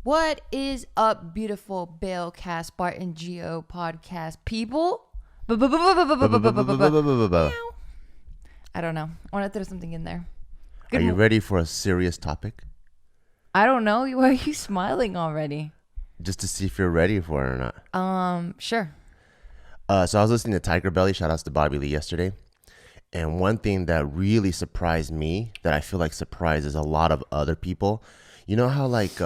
What is up, beautiful Bailcast, Bart and Geo podcast people? I don't know. I want to throw something in there. Are you ready for a serious topic? I don't know. Why are you smiling already? Just to see if you're ready for it or not. Sure. So I was listening to Tiger Belly. Shout outs to Bobby Lee yesterday. And one thing that really surprised me, that I feel like surprises a lot of other people, you know how like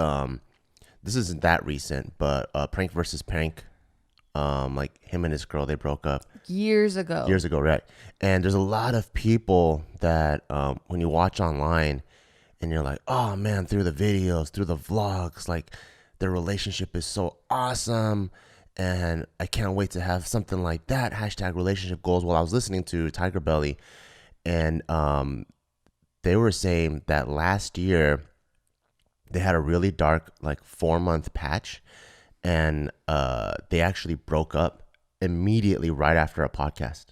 this isn't that recent, but Prank versus Prank, like him and his girl, they broke up Years ago, right? And there's a lot of people that when you watch online and you're like, oh man, through the videos, through the vlogs, like their relationship is so awesome and I can't wait to have something like that, hashtag relationship goals. Well, I was listening to Tiger Belly and they were saying that last year they had a really dark, like 4-month patch, and they actually broke up immediately right after a podcast.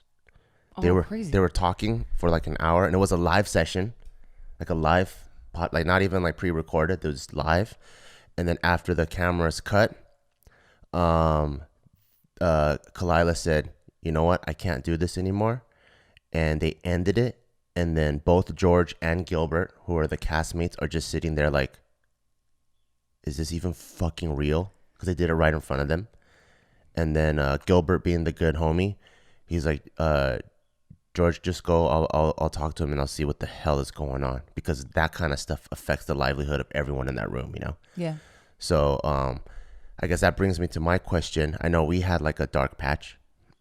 Crazy. They were talking for like an hour, and it was a live session, like a live pod, like not even like pre-recorded. It was live, and then after the cameras cut, Kalila said, "You know what? I can't do this anymore," and they ended it. And then both George and Gilbert, who are the castmates, are just sitting there like, is this even fucking real? Because they did it right in front of them. And then Gilbert, being the good homie, he's like, George, just go. I'll talk to him and I'll see what the hell is going on, because that kind of stuff affects the livelihood of everyone in that room, you know? Yeah. So I guess that brings me to my question. I know we had like a dark patch,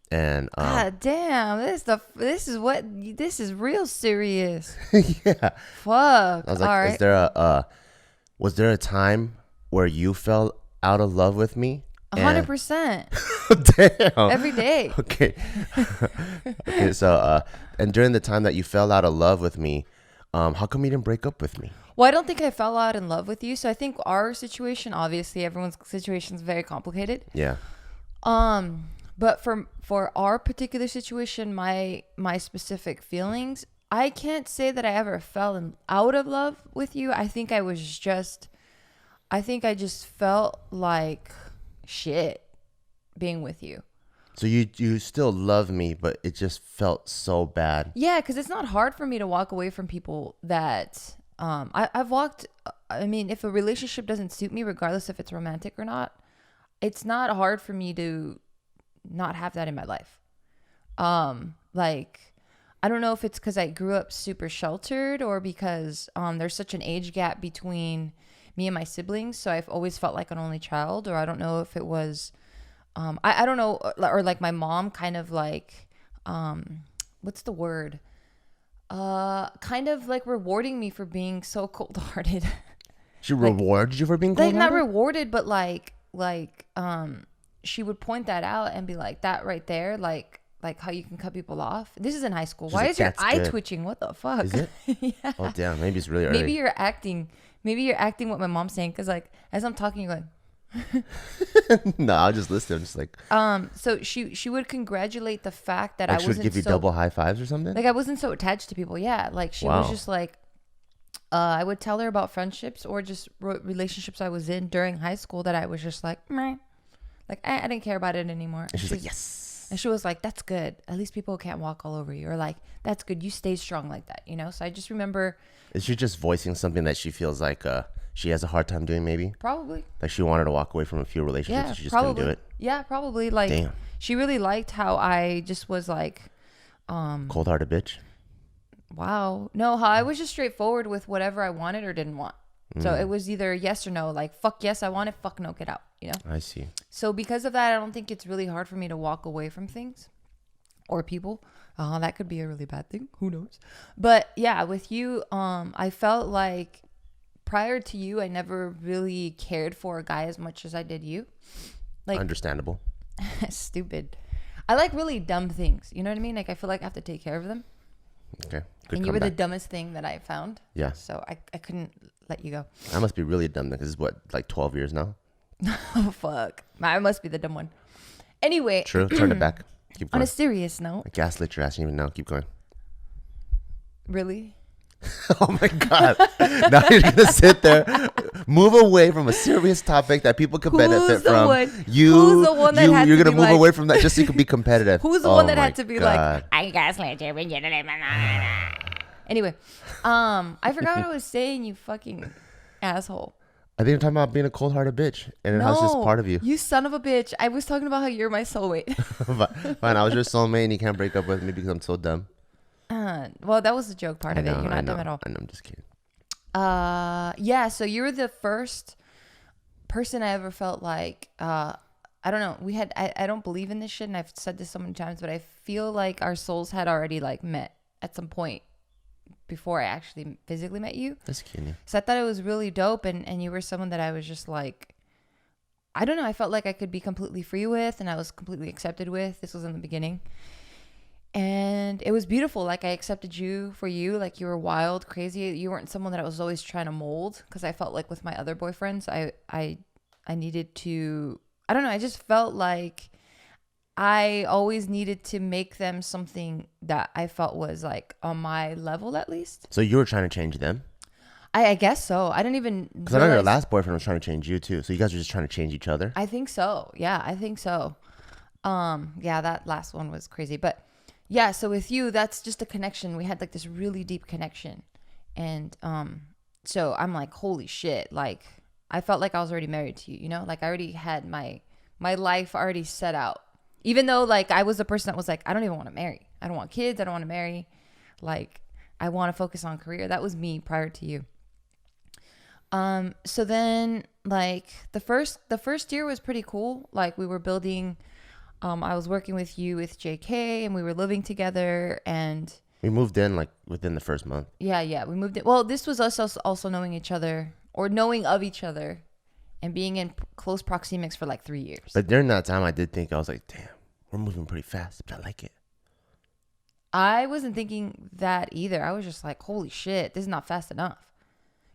and God damn, this is real serious. yeah. Fuck. I was like, All right. is there was there a time where you fell out of love with me? 100%. Damn. Every day. Okay. Okay. So, and during the time that you fell out of love with me, how come you didn't break up with me? Well, I don't think I fell out in love with you. So I think our situation, obviously, everyone's situation is very complicated. Yeah. But for our particular situation, my specific feelings, I can't say that I ever fell out of love with you. I think I just felt like shit being with you. So you still love me, but it just felt so bad. Yeah, because it's not hard for me to walk away from people that I've walked. I mean, if a relationship doesn't suit me, regardless if it's romantic or not, it's not hard for me to not have that in my life. Like, I don't know if it's because I grew up super sheltered or because there's such an age gap between me and my siblings, so I've always felt like an only child, or I don't know if it was I don't know, or like my mom kind of like what's the word, kind of like rewarding me for being so cold-hearted. She rewarded you for being cold-hearted? Like, not rewarded, but like she would point that out and be like, that right there, like how you can cut people off. This is in high school. Why is your eye twitching? What the fuck? Is it? Yeah. Oh damn, maybe it's really early. Maybe you're acting what my mom's saying, because like as I'm talking, you're like no, I'll just listen. I'm just like so she would congratulate the fact that like I she would wasn't give you so, double high fives or something? like I wasn't so attached to people. Yeah, like she was just like I would tell her about friendships or just relationships I was in during high school that I was just like meh. Like I didn't care about it anymore. And she's like, yes. And she was like, that's good. At least people can't walk all over you. Or like, that's good. You stay strong like that, you know? So I just remember. Is she just voicing something that she feels like she has a hard time doing, maybe? Probably. Like she wanted to walk away from a few relationships, Yeah, and she just probably. couldn't do it? Yeah, probably. Like, damn. She really liked how I just was like. Cold-hearted bitch? Wow. No, how I was just straightforward with whatever I wanted or didn't want. So it was either yes or no. Like, fuck yes, I want it. Fuck no, get out. You know? I see. So because of that, I don't think it's really hard for me to walk away from things or people. That could be a really bad thing. Who knows? But yeah, with you, I felt like prior to you, I never really cared for a guy as much as I did you. Like, understandable. Stupid. I like really dumb things. You know what I mean? Like, I feel like I have to take care of them. Okay. Good And you were the comeback. dumbest thing that I found. Yeah. So I couldn't let you go. I must be really dumb because it's what, like 12 years now? Oh, fuck. I must be the dumb one. Anyway. True. Turn it back. Keep On going. a serious note. I gaslit your ass. You didn't even know. Keep going. Really? Oh my God. Now you're going to sit there, move away from a serious topic that people could benefit from. Who's the one that had you're to going to be move like, away from that just so you can be competitive. who's the one that had to be like, I guess anyway, I forgot what I was saying, you fucking asshole. I think you're talking about being a cold-hearted bitch, and how it's just part of you. You son of a bitch. I was talking about how you're my soulmate. Fine, I was your soulmate, and you can't break up with me because I'm so dumb. Well, that was the joke part of it. You're not dumb at all. I know, I'm just kidding. Yeah, so you were the first person I ever felt like, I don't know. I don't believe in this shit, and I've said this so many times, but I feel like our souls had already like met at some point before I actually physically met you. That's cute. So I thought it was really dope, and you were someone that I was just like, I don't know, I felt like I could be completely free with, and I was completely accepted with. This was in the beginning. And it was beautiful. Like, I accepted you for you. Like, you were wild, crazy. You weren't someone that I was always trying to mold, because I felt like with my other boyfriends, I needed to, I don't know, I just felt like I always needed to make them something that I felt was like on my level, at least. So you were trying to change them? I guess so. I didn't even, because I know your last boyfriend was trying to change you too. So you guys were just trying to change each other? I think so. Yeah, I think so. Yeah, that last one was crazy. But yeah, so with you, that's just a connection. We had like this really deep connection. And so I'm like, holy shit. Like, I felt like I was already married to you, you know? Like, I already had my life already set out. Even though, like, I was the person that was like, I don't even want to marry. I don't want kids. I don't want to marry. Like, I want to focus on career. That was me prior to you. So then, like, the first year was pretty cool. Like, we were building, I was working with you with JK, and we were living together, and we moved in like within the first month. Yeah, we moved in. Well, this was us also knowing each other, or knowing of each other, and being in close proxemics for like 3 years. But during that time, I did think, I was like, damn, we're moving pretty fast, but I like it. I wasn't thinking that either. I was just like, holy shit, this is not fast enough.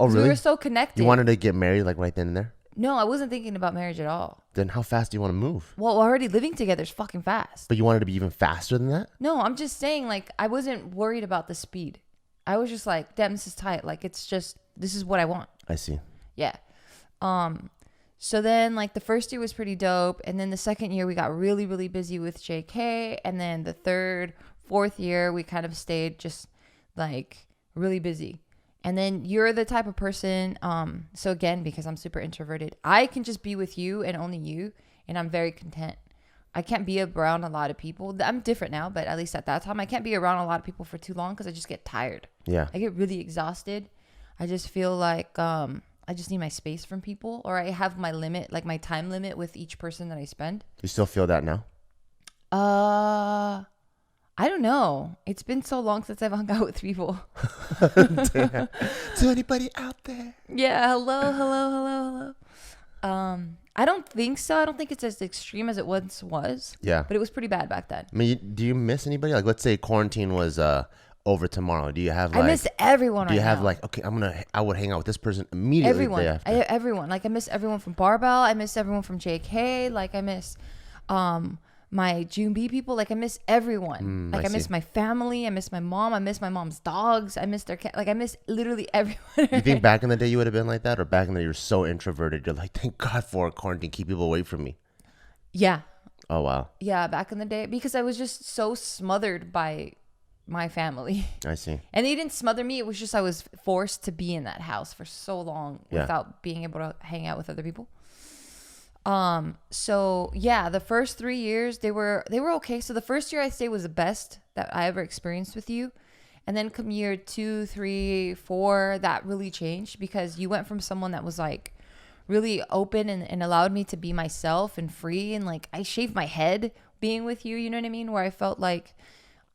Oh, really? We were so connected. You wanted to get married like right then and there? No, I wasn't thinking about marriage at all. Then how fast do you want to move? Well, already living together is fucking fast. But you wanted to be even faster than that? No, I'm just saying, like, I wasn't worried about the speed. I was just like, damn, this is tight. Like, it's just, this is what I want. I see. Yeah. So then, like, the first year was pretty dope. And then the second year, we got really, really busy with JK. And then the third, fourth year, we kind of stayed just, like, really busy. And then you're the type of person, so again, because I'm super introverted, I can just be with you and only you, and I'm very content. I can't be around a lot of people. I'm different now, but at least at that time, I can't be around a lot of people for too long because I just get tired. Yeah. I get really exhausted. I just feel like I just need my space from people, or I have my limit, like my time limit with each person that I spend. You still feel that now? I don't know. It's been so long since I've hung out with people. Damn. To anybody out there? Yeah. Hello. I don't think so. I don't think it's as extreme as it once was. Yeah. But it was pretty bad back then. I mean, do you miss anybody? Like, let's say quarantine was over tomorrow. Do you have like? I miss everyone. Do you have like? Okay, I would hang out with this person immediately. Everyone. The day after. Everyone. Like, I miss everyone from Barbell. I miss everyone from JK. Like, I miss, my June B people. Like, I miss everyone. Like, I miss my family. I miss my mom. I miss my mom's dogs. I miss their cat. Like, I miss literally everyone. You think back in the day you would have been like that, or back in the day you were so introverted? You're like, thank God for quarantine, keep people away from me. Yeah. Oh wow. Yeah, back in the day, because I was just so smothered by my family. I see. And they didn't smother me. It was just I was forced to be in that house for so long without being able to hang out with other people. So yeah, the first 3 years they were okay. So the first year I say was the best that I ever experienced with you. And then come year 2, 3, 4, that really changed, because you went from someone that was like really open and allowed me to be myself and free. And like, I shaved my head being with you, you know what I mean? Where I felt like,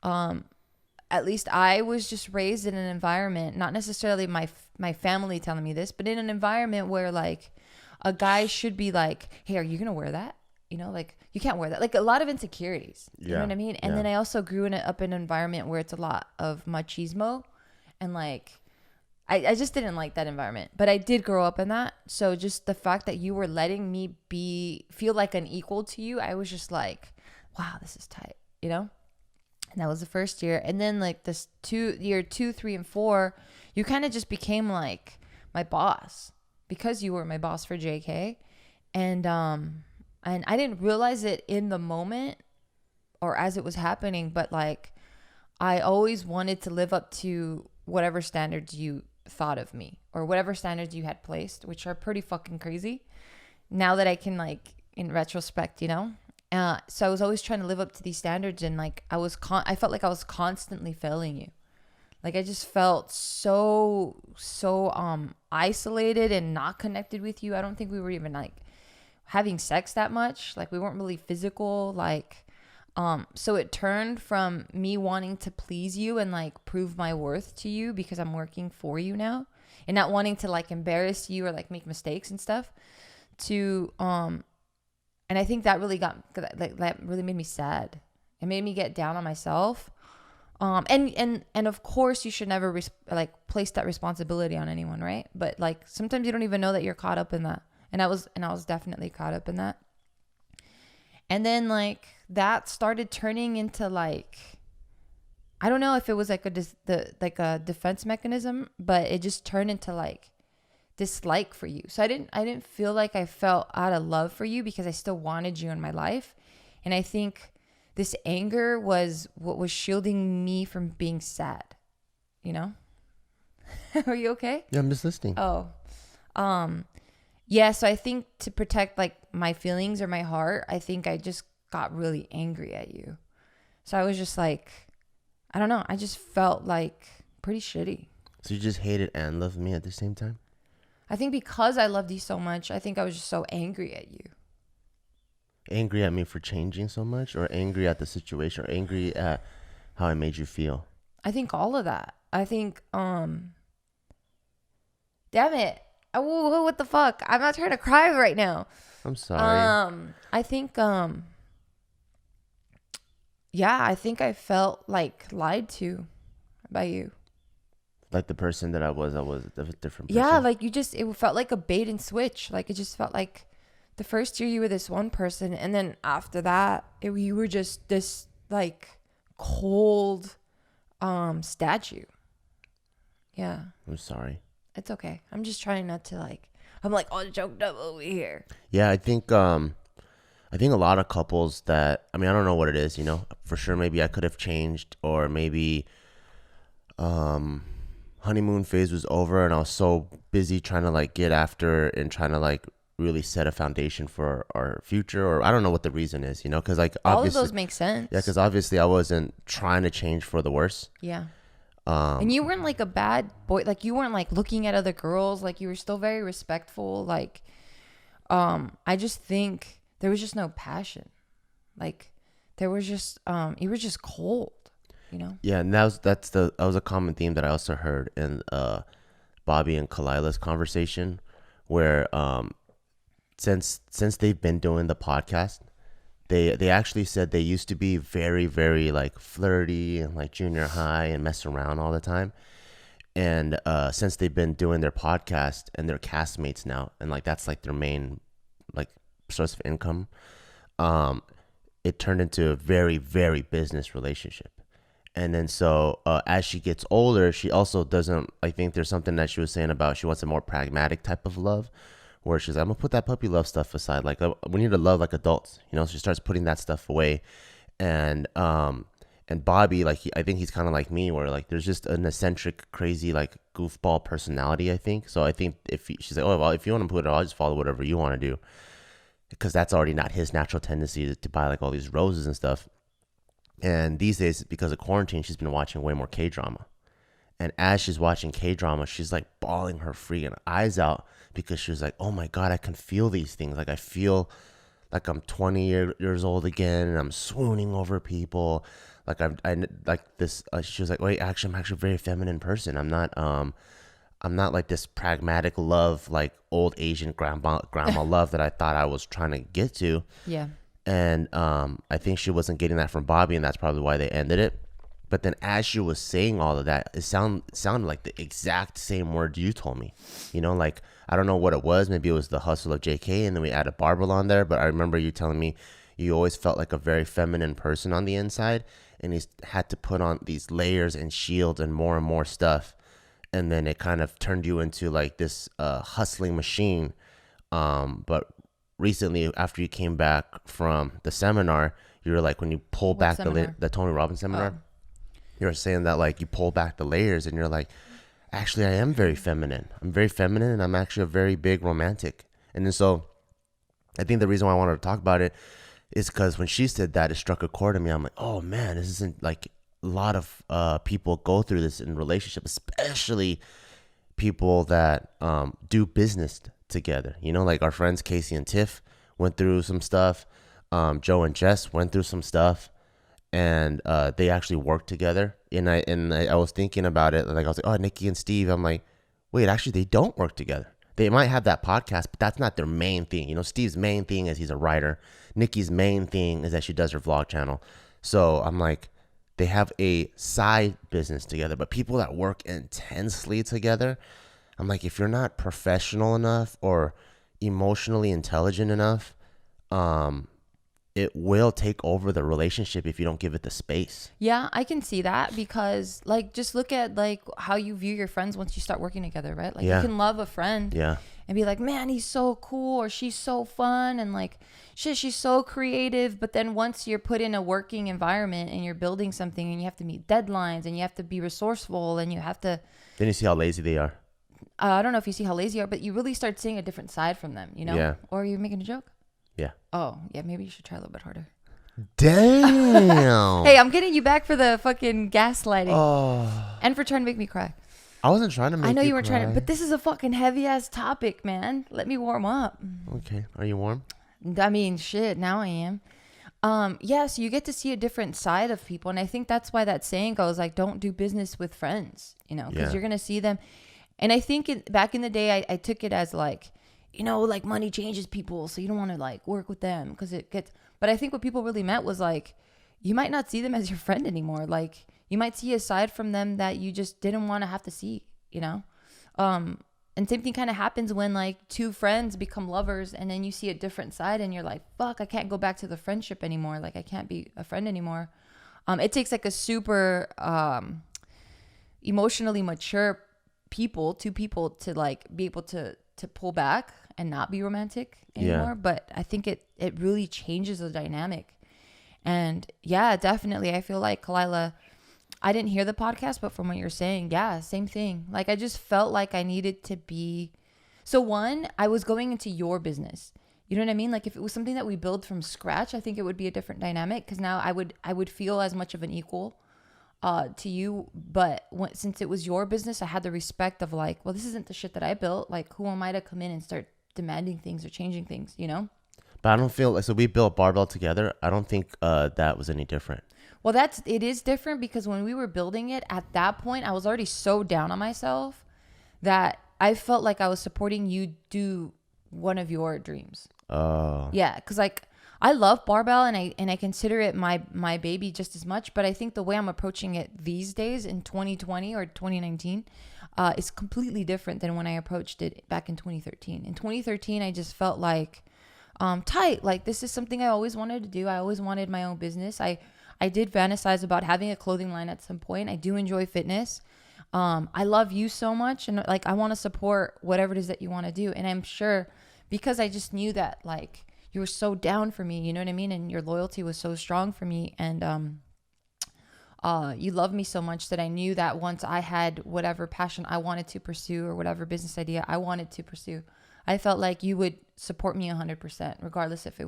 at least I was just raised in an environment, not necessarily my family telling me this, but in an environment where like, a guy should be like, hey, are you going to wear that? You know, like, you can't wear that. Like, a lot of insecurities. You know what I mean? And then I also grew up in an environment where it's a lot of machismo. And like, I just didn't like that environment. But I did grow up in that. So just the fact that you were letting me feel like an equal to you, I was just like, wow, this is tight, you know? And that was the first year. And then like this year 2, 3, and 4, you kind of just became like my boss because you were my boss for JK. And I didn't realize it in the moment or as it was happening, but like I always wanted to live up to whatever standards you thought of me or whatever standards you had placed, which are pretty fucking crazy. Now that I can, like, in retrospect, you know? So I was always trying to live up to these standards, and like I felt like I was constantly failing you. Like I just felt so isolated and not connected with you. I don't think we were even like having sex that much. Like we weren't really physical. Like so it turned from me wanting to please you and like prove my worth to you because I'm working for you now, and not wanting to like embarrass you or like make mistakes and stuff, to and I think that really that really made me sad. It made me get down on myself. And of course you should never like place that responsibility on anyone, right? But like sometimes you don't even know that you're caught up in that. And I was definitely caught up in that. And then like that started turning into like, I don't know if it was like a defense mechanism, but it just turned into like dislike for you. So I didn't feel like I felt out of love for you because I still wanted you in my life. And I think this anger was what was shielding me from being sad, you know? Are you okay? Yeah, I'm just listening. Oh. Yeah, so I think to protect like my feelings or my heart, I think I just got really angry at you. So I was just like, I don't know, I just felt like pretty shitty. So you just hated and loved me at the same time? I think because I loved you so much, I think I was just so angry at you. Angry at me for changing so much, or angry at the situation, or angry at how I made you feel? I think all of that. I think, damn it. Oh, what the fuck? I'm not trying to cry right now. I'm sorry. I think, yeah, I think I felt like lied to by you. Like the person that I was a different person. Yeah, like it felt like a bait and switch. Like it just felt like the first year you were this one person, and then after that, you were just this like cold statue. Yeah. I'm sorry. It's okay. I'm just trying not to like, I'm like all choked up over here. Yeah, I think a lot of couples that, I mean, I don't know what it is, you know, for sure maybe I could have changed, or maybe honeymoon phase was over and I was so busy trying to like get after and trying to like really set a foundation for our future, or I don't know what the reason is, you know, because like all of those make sense. Yeah, because obviously I wasn't trying to change for the worse. Yeah. And you weren't like a bad boy, like you weren't like looking at other girls, like you were still very respectful. Like I just think there was just no passion. Like there was just you were just cold, you know. Yeah, and that was a common theme that I also heard in Bobby and Kalila's conversation, where since they've been doing the podcast, they actually said they used to be very, very like flirty and like junior high and mess around all the time. And since they've been doing their podcast and they're castmates now, and like that's like their main like source of income, it turned into a very, very business relationship. And then so as she gets older, she also doesn't, I think there's something that she was saying about she wants a more pragmatic type of love, where she's like, I'm gonna put that puppy love stuff aside. Like we need to love like adults, you know. So she starts putting that stuff away, and Bobby, like I think he's kind of like me, where like there's just an eccentric, crazy, like goofball personality. I think so. I think she's like, oh well, if you want to put it, I'll just follow whatever you want to do, because that's already not his natural tendency to buy like all these roses and stuff. And these days, because of quarantine, she's been watching way more K-drama. And as she's watching K-drama, she's like bawling her freaking eyes out, because she was like, oh my God, I can feel these things. Like I feel like I'm 20 years old again, and I'm swooning over people. Like I like this. She was like, wait, actually, I'm actually a very feminine person. I'm not like this pragmatic love, like old Asian grandma love that I thought I was trying to get to. Yeah. And I think she wasn't getting that from Bobby, and that's probably why they ended it. But then as she was saying all of that, it sounded like the exact same words you told me. You know, like, I don't know what it was. Maybe it was the hustle of JK, and then we added Barbell on there. But I remember you telling me, you always felt like a very feminine person on the inside, and he's had to put on these layers and shields and more stuff, and then it kind of turned you into like this hustling machine. But recently, after you came back from the seminar, you were like, when you pull What back seminar? the Tony Robbins seminar, Oh. you were saying that like you pull back the layers, and you're like, actually, I am very feminine. I'm very feminine, and I'm actually a very big romantic. And then so I think the reason why I wanted to talk about it is because when she said that, it struck a chord in me. I'm like, oh man, this isn't like a lot of people go through this in relationship, especially people that do business together. You know, like our friends Casey and Tiff went through some stuff. Joe and Jess went through some stuff, and they actually worked together. And I was thinking about it, like I was like, oh, Nikki and Steve. I'm like, wait, actually, they don't work together. They might have that podcast, but that's not their main thing. You know, Steve's main thing is he's a writer. Nikki's main thing is that she does her vlog channel. So I'm like, they have a side business together, but people that work intensely together, I'm like, if you're not professional enough or emotionally intelligent enough, it will take over the relationship if you don't give it the space. Yeah, I can see that because like just look at like how you view your friends once you start working together, right? Like Yeah. you can love a friend Yeah. and be like, man, he's so cool or she's so fun and like shit, she's so creative. But then once you're put in a working environment and you're building something and you have to meet deadlines and you have to be resourceful and you have to, Then you see how lazy they are. I don't know if you see how lazy you are, but you really start seeing a different side from them, you know? Yeah. Or you're making a joke? Yeah. Oh, yeah, maybe you should try a little bit harder. Damn. Hey, I'm getting you back for the fucking gaslighting Oh, and for trying to make me cry. I wasn't trying to make I know you you weren't trying to, cry. but this is a fucking heavy ass topic, man. Let me warm up. Okay. Are you warm? I mean, shit, now I am. Yeah, so you get to see a different side of people. And I think that's why that saying goes like, don't do business with friends, you know, because Yeah. you're going to see them. And I think back in the day, I took it as like, you know, like money changes people. So you don't want to like work with them because it gets, but I think what people really meant was like, you might not see them as your friend anymore. Like you might see a side from them that you just didn't want to have to see, you know? And same thing kind of happens when like two friends become lovers and then you see a different side and you're like, fuck, I can't go back to the friendship anymore. Like I can't be a friend anymore. It takes like a super emotionally mature two people to like be able to pull back and not be romantic anymore. Yeah. But I think it really changes the dynamic. And yeah, definitely. I feel like Kalila, I didn't hear the podcast, but from what you're saying, yeah, same thing. Like I just felt like I needed to be. So one, I was going into your business. You know what I mean? Like if it was something that we build from scratch, I think it would be a different dynamic because now I would feel as much of an equal to you. But since it was your business, I had the respect of like, well, this isn't the shit that I built. Like who am I to come in and start demanding things or changing things, you know? But I don't feel like, so we built Barbell together. I don't think that was any different. Well, it is different because when we were building it at that point, I was already so down on myself that I felt like I was supporting you do one of your dreams. Oh. Yeah, because like I love Barbell and I consider it my baby just as much. But I think the way I'm approaching it these days in 2020 or 2019 is completely different than when I approached it back in 2013. In 2013, I just felt like tight. Like this is something I always wanted to do. I always wanted my own business. I did fantasize about having a clothing line at some point. I do enjoy fitness. I love you so much. And like, I want to support whatever it is that you want to do. And I'm sure because I just knew that like you were so down for me, you know what I mean? And your loyalty was so strong for me. And, you love me so much that I knew that once I had whatever passion I wanted to pursue or whatever business idea I wanted to pursue, I felt like you would support me 100%, regardless if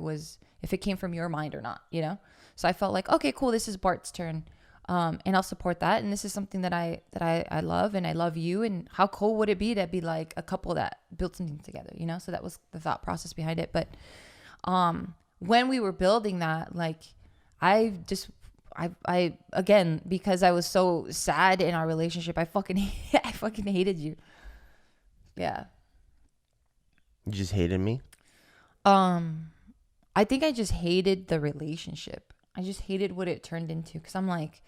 it came from your mind or not, you know? So I felt like, okay, cool. This is Bart's turn. And I'll support that. And this is something that I love and I love you. And how cool would it be to be like a couple that built something together, you know? So that was the thought process behind it. But, when we were building that, like I again, because I was so sad in our relationship, I fucking hated you. Yeah. You just hated me? I think I just hated the relationship. I just hated what it turned into because I'm like,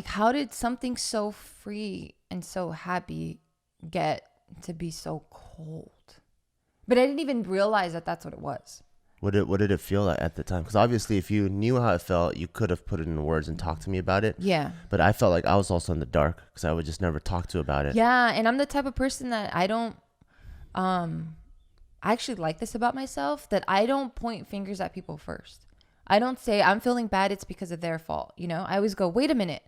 how did something so free and so happy get to be so cold? But I didn't even realize that that's what it was. What did it feel like at the time? Because obviously, if you knew how it felt, you could have put it in words and talked to me about it. Yeah. But I felt like I was also in the dark because I would just never talk to about it. Yeah, and I'm the type of person that I don't I actually like this about myself, that I don't point fingers at people first. I don't say I'm feeling bad, it's because of their fault, you know? I always go, "Wait a minute.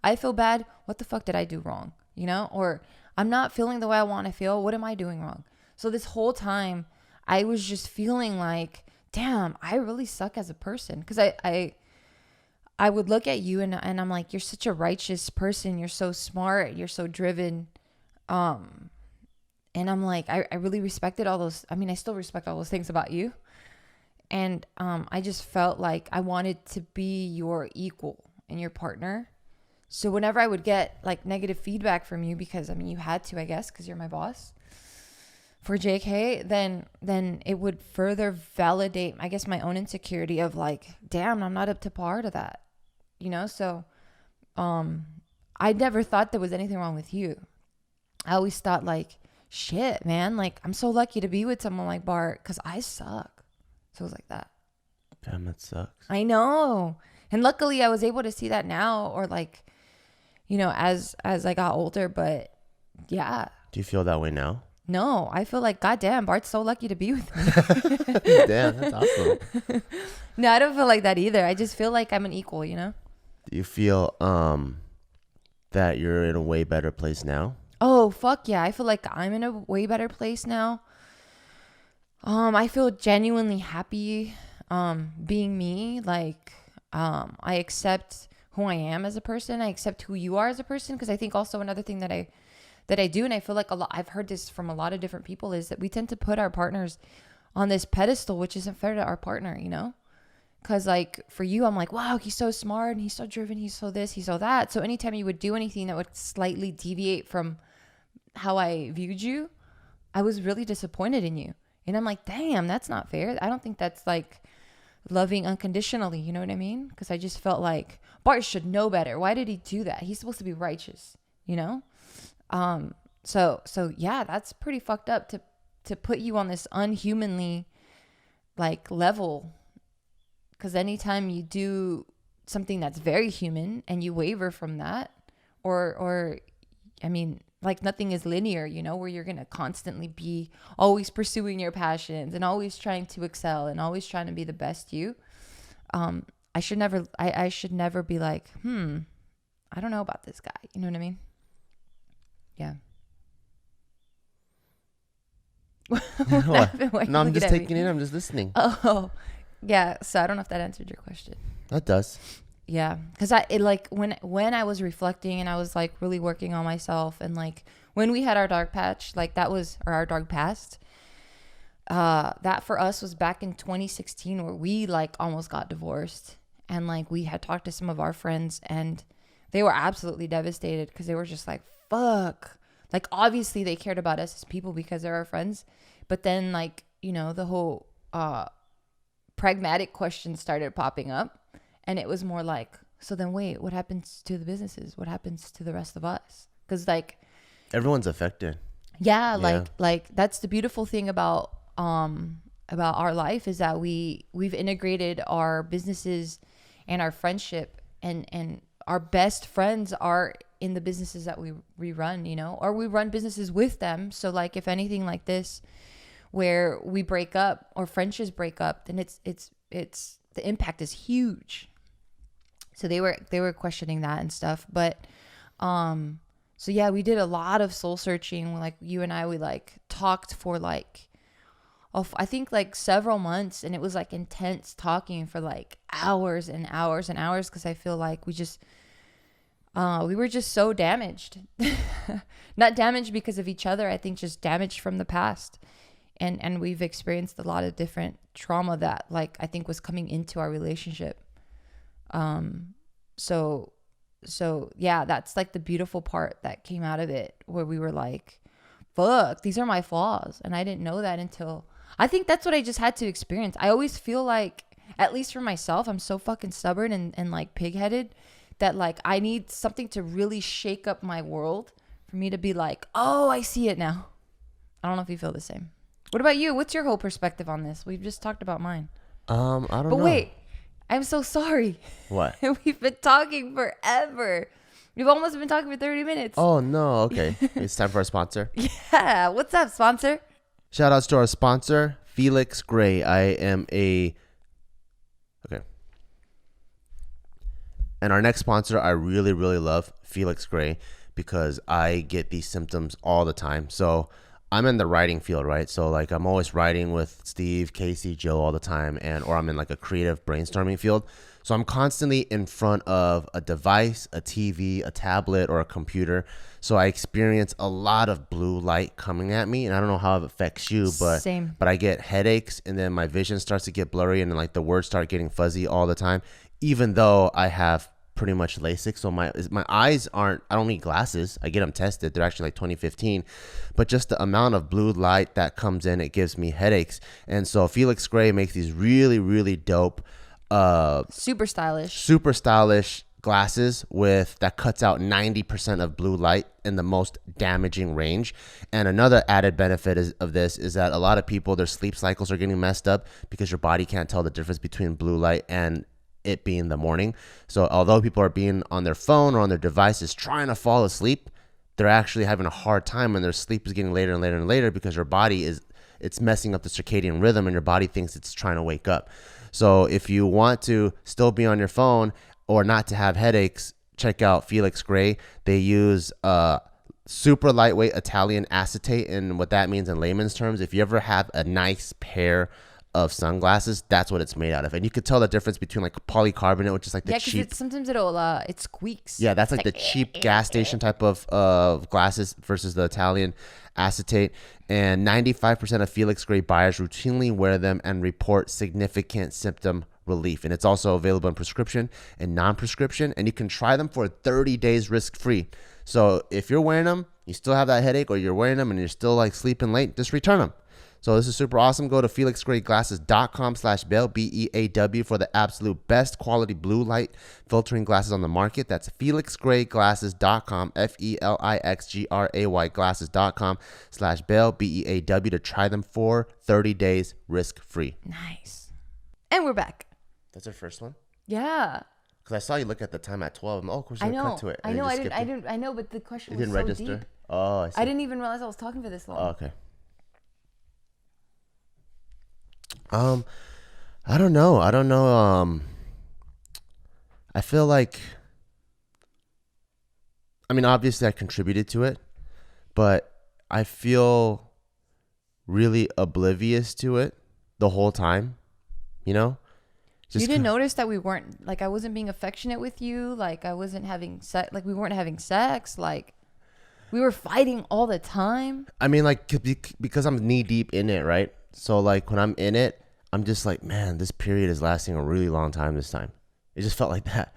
I feel bad. What the fuck did I do wrong?" You know? Or I'm not feeling the way I want to feel. What am I doing wrong? So this whole time I was just feeling like, damn, I really suck as a person. Because I would look at you and I'm like, you're such a righteous person. You're so smart. You're so driven. And I'm like, I really respected all those. I mean, I still respect all those things about you. And I just felt like I wanted to be your equal and your partner. So whenever I would get like negative feedback from you, because I mean, you had to, I guess, because you're my boss for JK, then it would further validate, I guess, my own insecurity of like, damn, I'm not up to par to that, you know? So I never thought there was anything wrong with you. I always thought like, shit, man, like I'm so lucky to be with someone like Bart because I suck. So it was like that. Damn, that sucks. I know. And luckily I was able to see that now, or like, you know, as I got older. But yeah. Do you feel that way now? No, I feel like, goddamn, Bart's so lucky to be with me. Damn, that's awesome. No, I don't feel like that either. I just feel like I'm an equal, you know? Do you feel that you're in a way better place now? Oh, fuck yeah. I feel like I'm in a way better place now. I feel genuinely happy being me. Like, I accept who I am as a person. I accept who you are as a person. Because I think also another thing that I do, and I feel like a lot, I've heard this from a lot of different people, is that we tend to put our partners on this pedestal, which isn't fair to our partner, you know? Because like for you, I'm like, wow, he's so smart and he's so driven. He's so this, he's so that. So anytime you would do anything that would slightly deviate from how I viewed you, I was really disappointed in you. And I'm like, damn, that's not fair. I don't think that's like loving unconditionally. You know what I mean? Because I just felt like Bart should know better. Why did he do that? He's supposed to be righteous, you know? So yeah, that's pretty fucked up to put you on this unhumanly like level. Because anytime you do something that's very human and you waver from that, or I mean, like nothing is linear, you know, where you're going to constantly be always pursuing your passions and always trying to excel and always trying to be the best you. I should never be like, I don't know about this guy. You know what I mean? Yeah. No, I'm just taking it. I'm just listening. Oh, yeah. So I don't know if that answered your question. That does. Yeah, because when I was reflecting and I was like really working on myself, and like when we had our dark patch, like that was, or our dark past, that for us was back in 2016, where we like almost got divorced, and like we had talked to some of our friends and they were absolutely devastated because they were just like, fuck. Like obviously they cared about us as people because they're our friends, but then like, you know, the whole pragmatic questions started popping up. And it was more like, so then wait, what happens to the businesses? What happens to the rest of us? Because like everyone's affected. Yeah, like that's the beautiful thing about our life, is that we've integrated our businesses and our friendship, and our best friends are in the businesses that we run, you know, or we run businesses with them. So like if anything like this, where we break up or friendships break up, then it's the impact is huge. So they were questioning that and stuff. But so yeah, we did a lot of soul searching. Like you and I, we like talked for like, I think like several months, and it was like intense talking for like hours and hours and hours, because I feel like we were just so damaged. Not damaged because of each other, I think just damaged from the past. And we've experienced a lot of different trauma that like I think was coming into our relationship. So yeah, that's like the beautiful part that came out of it, where we were like, fuck, these are my flaws. And I didn't know that until, I think that's what I just had to experience. I always feel like, at least for myself, I'm so fucking stubborn and like pig-headed that like I need something to really shake up my world for me to be like, oh, I see it now. I don't know if you feel the same. What about you? What's your whole perspective on this? We've just talked about mine. I don't But know. wait, I'm so sorry. What? We've been talking forever. We've almost been talking for 30 minutes. Oh no. Okay. It's time for a sponsor. Yeah. What's up, sponsor? Shout outs to our sponsor, Felix Gray. Okay. And our next sponsor, I really, really love Felix Gray because I get these symptoms all the time. So I'm in the writing field, right? So like I'm always writing with Steve, Casey, Joe all the time, or I'm in like a creative brainstorming field. So I'm constantly in front of a device, a TV, a tablet, or a computer. So I experience a lot of blue light coming at me, and I don't know how it affects you, but Same. but I get headaches, and then my vision starts to get blurry, and then like the words start getting fuzzy all the time, even though I have pretty much LASIK. So my eyes aren't, I don't need glasses. I get them tested. They're actually like 2015, but just the amount of blue light that comes in, it gives me headaches. And so Felix Gray makes these really, really dope, Super stylish. super stylish glasses with that cuts out 90% of blue light in the most damaging range. And another added benefit of this is that a lot of people, their sleep cycles are getting messed up because your body can't tell the difference between blue light and it being the morning. So although people are being on their phone or on their devices trying to fall asleep, they're actually having a hard time, and their sleep is getting later and later and later because your body it's messing up the circadian rhythm, and your body thinks it's trying to wake up. So if you want to still be on your phone or not to have headaches, check out Felix Gray. They use super lightweight Italian acetate, and what that means in layman's terms, if you ever have a nice pair of sunglasses, that's what it's made out of. And you could tell the difference between like polycarbonate, which is like the cheap. Sometimes it squeaks. Yeah, that's like the cheap gas station type of glasses versus the Italian acetate. And 95% of Felix Gray buyers routinely wear them and report significant symptom relief. And it's also available in prescription and non-prescription. And you can try them for 30 days risk-free. So if you're wearing them, you still have that headache, or you're wearing them and you're still like sleeping late, just return them. So this is super awesome. Go to felixgrayglasses.com/Beal, BEAW, for the absolute best quality blue light filtering glasses on the market. That's felixgrayglasses.com, FELIXGRAY glasses.com/Beal, BEAW, to try them for 30 days risk-free. Nice. And we're back. That's our first one? Yeah. Because I saw you look at the time at 12. Oh, of course, I we're know. cut to it. I know. I know, but the question It was didn't so register? deep. Oh, I see. I didn't even realize I was talking for this long. Oh, okay. I don't know. I feel like, I mean, obviously I contributed to it, but I feel really oblivious to it the whole time, you know? You didn't notice that we weren't, like, I wasn't being affectionate with you, like I wasn't having sex, like we weren't having sex, like we were fighting all the time. I mean, like, because I'm knee deep in it, right? So like when I'm in it, I'm just like, man, this period is lasting a really long time this time. It just felt like that.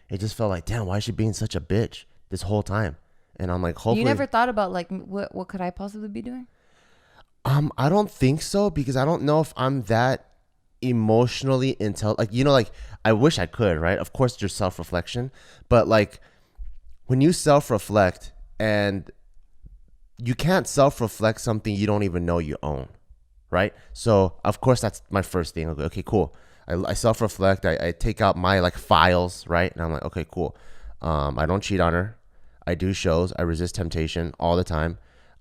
It just felt like, damn, why is she being such a bitch this whole time? And I'm like, hopefully. You never thought about like, what could I possibly be doing? I don't think so, because I don't know if I'm that emotionally like, you know, like I wish I could, right? Of course there's self-reflection, but like when you self-reflect, and you can't self-reflect something you don't even know you own, right? So of course that's my first thing. Okay, cool. I self-reflect. I take out my like files, right? And I'm like, okay, cool. I don't cheat on her. I do shows. I resist temptation all the time.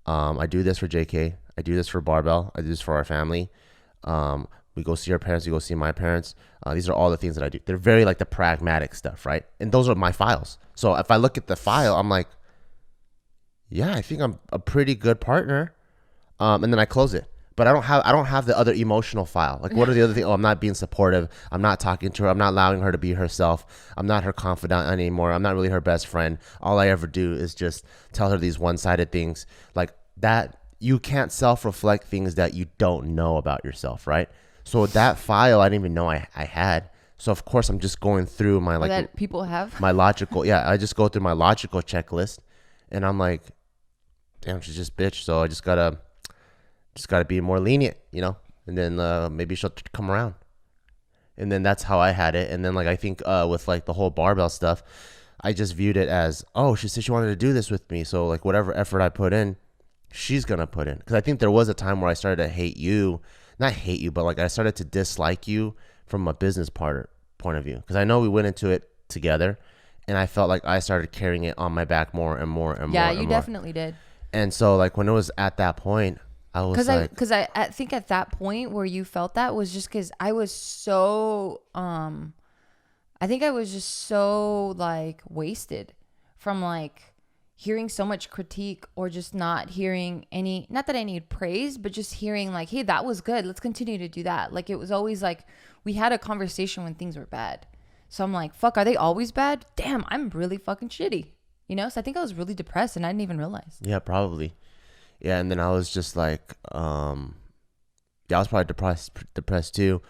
I do this for JK. I do this for Barbell. I do this for our family. We go see our parents. We go see my parents. These are all the things that I do. They're very like the pragmatic stuff, right? And those are my files. So if I look at the file, I'm like, yeah, I think I'm a pretty good partner. And then I close it. But I don't have the other emotional file. Like, what are the other things? Oh, I'm not being supportive. I'm not talking to her. I'm not allowing her to be herself. I'm not her confidant anymore. I'm not really her best friend. All I ever do is just tell her these one-sided things. Like that, you can't self-reflect things that you don't know about yourself, right? So that file, I didn't even know I had. So of course I'm just going through my like that people have my logical. Yeah, I just go through my logical checklist, and I'm like, damn, she's just bitch. So I just gotta be more lenient, you know, and then maybe she'll come around. And then that's how I had it. And then like I think with like the whole barbell stuff, I just viewed it as, oh, she said she wanted to do this with me, so like whatever effort I put in, she's gonna put in. Because I think there was a time where I started to hate you, not hate you, but like I started to dislike you from a business point of view, because I know we went into it together, and I felt like I started carrying it on my back more and more and more. Yeah, you definitely did. And so like when it was at that point, I was because I think at that point where you felt that was just because I was so I think I was just so like wasted from like hearing so much critique, or just not hearing any, not that I need praise, but just hearing like, hey, that was good, let's continue to do that. Like, it was always like we had a conversation when things were bad. So I'm like, fuck, are they always bad? Damn, I'm really fucking shitty. You know? So I think I was really depressed and I didn't even realize. Yeah, probably. Yeah, and then I was just like, yeah, I was probably depressed too.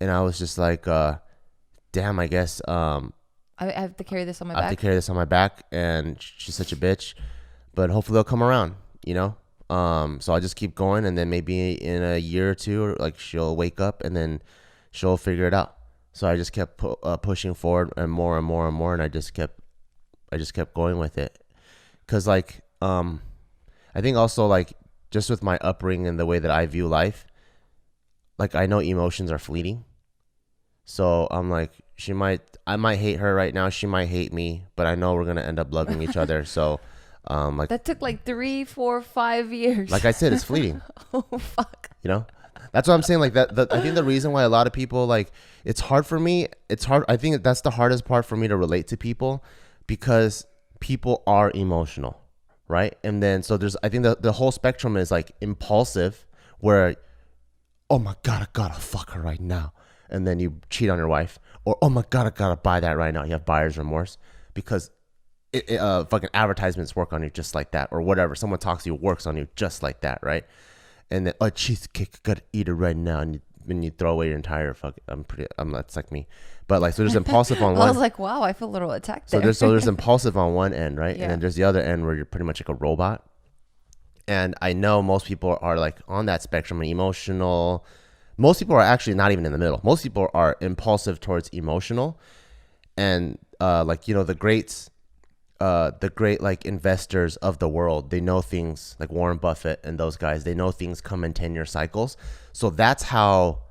And I was just like, damn, I guess I have to carry this on my I back. have to carry this on my back, and she's such a bitch. But hopefully they'll come around, you know? So I'll just keep going, and then maybe in a year or two, like, she'll wake up and then she'll figure it out. So I just kept pushing forward and more and more and more, and I just kept going with it. Cause like, I think also like just with my upbringing and the way that I view life, like I know emotions are fleeting. So I'm like, I might hate her right now. She might hate me, but I know we're going to end up loving each other. So, like that took like 3, 4, 5 years. Like I said, it's fleeting. Oh, fuck. You know, that's what I'm saying. Like that, I think the reason why a lot of people, like, it's hard for me. It's hard. I think that's the hardest part for me to relate to people, because people are emotional. Right. And then, so I think the whole spectrum is like impulsive, where, oh my God, I gotta fuck her right now. And then you cheat on your wife, or, oh my God, I gotta buy that right now. You have buyer's remorse because fucking advertisements work on you just like that, or whatever. Someone talks to you, works on you just like that. Right. And then, oh, cheesecake, I gotta eat it right now. And you throw away your entire that's like me. But like, so there's impulsive on one. I was like, wow, I feel a little attacked So there. there's impulsive on one end, right? Yeah. And then there's the other end where you're pretty much like a robot. And I know most people are like on that spectrum, emotional. Most people are actually not even in the middle. Most people are impulsive towards emotional. And like, you know, the great like investors of the world, they know things, like Warren Buffett and those guys, they know things come in 10-year cycles. So that's how,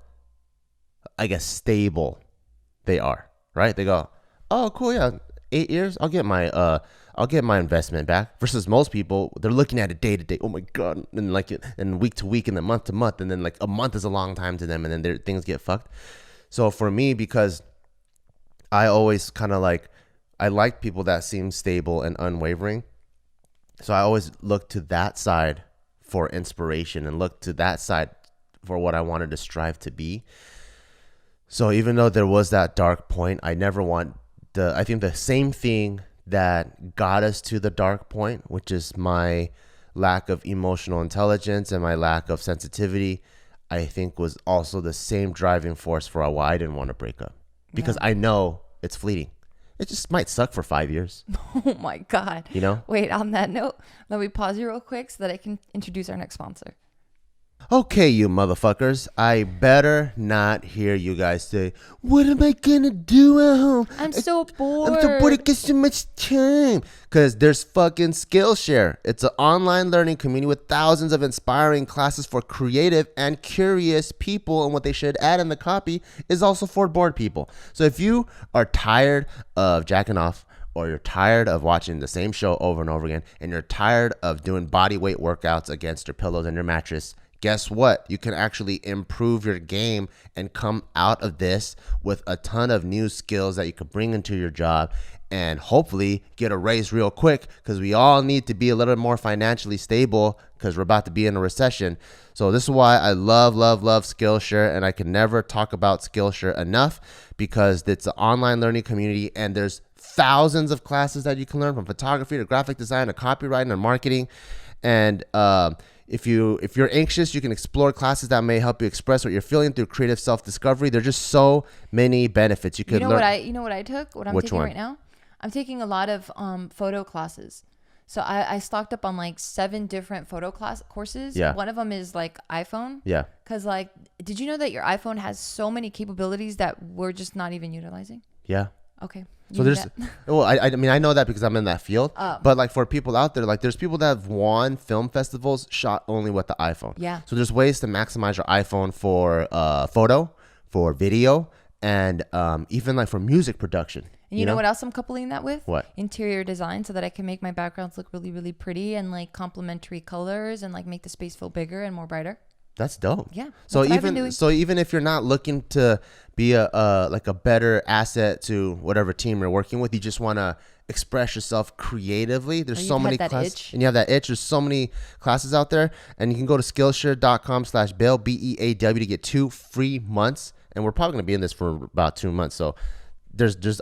I guess, stable they are, right? They go, oh, cool, yeah, 8 years, I'll get my investment back. Versus most people, they're looking at it day to day. Oh my God, and like and week to week, and then month to month, and then like a month is a long time to them, and then things get fucked. So for me, because I always kind of like, I like people that seem stable and unwavering. So I always look to that side for inspiration, and look to that side for what I wanted to strive to be. So even though there was that dark point, I never want I think the same thing that got us to the dark point, which is my lack of emotional intelligence and my lack of sensitivity, I think was also the same driving force for why I didn't want to break up. Because I know it's fleeting. It just might suck for 5 years. Oh my God. You know? Wait, on that note, let me pause you real quick so that I can introduce our next sponsor. Okay, you motherfuckers, I better not hear you guys say, what am I gonna do at home? I'm so bored. I'm so bored, it gets so much time. Because there's fucking Skillshare. It's an online learning community with thousands of inspiring classes for creative and curious people. And what they should add in the copy is also for bored people. So if you are tired of jacking off, or you're tired of watching the same show over and over again, and you're tired of doing body weight workouts against your pillows and your mattress, guess what? You can actually improve your game and come out of this with a ton of new skills that you can bring into your job, and hopefully get a raise real quick, because we all need to be a little more financially stable, because we're about to be in a recession. So this is why I love Skillshare, and I can never talk about Skillshare enough, because it's an online learning community, and there's thousands of classes that you can learn, from photography to graphic design to copywriting and marketing. And if you're anxious, you can explore classes that may help you express what you're feeling through creative self-discovery. There's just so many benefits you could learn. You know what I took? What I'm Which taking one? right now? I'm taking a lot of photo classes. So I stocked up on like 7 different photo courses. Yeah. One of them is like iPhone. Yeah. Because like, did you know that your iPhone has so many capabilities that we're just not even utilizing? Yeah. Okay. So there's, well, I mean, I know that because I'm in that field, but like for people out there, like there's people that have won film festivals shot only with the iPhone. Yeah. So there's ways to maximize your iPhone for photo, for video, and even like for music production. And you know what else I'm coupling that with? What? Interior design, so that I can make my backgrounds look really, really pretty and like complementary colors and like make the space feel bigger and more brighter. That's dope. Yeah. So even if you're not looking to be like a better asset to whatever team you're working with, you just want to express yourself creatively. There's so many classes, and you have that itch. There's so many classes out there, and you can go to Skillshare.com/Beal BEAW to get 2 free months. And we're probably gonna be in this for about 2 months. So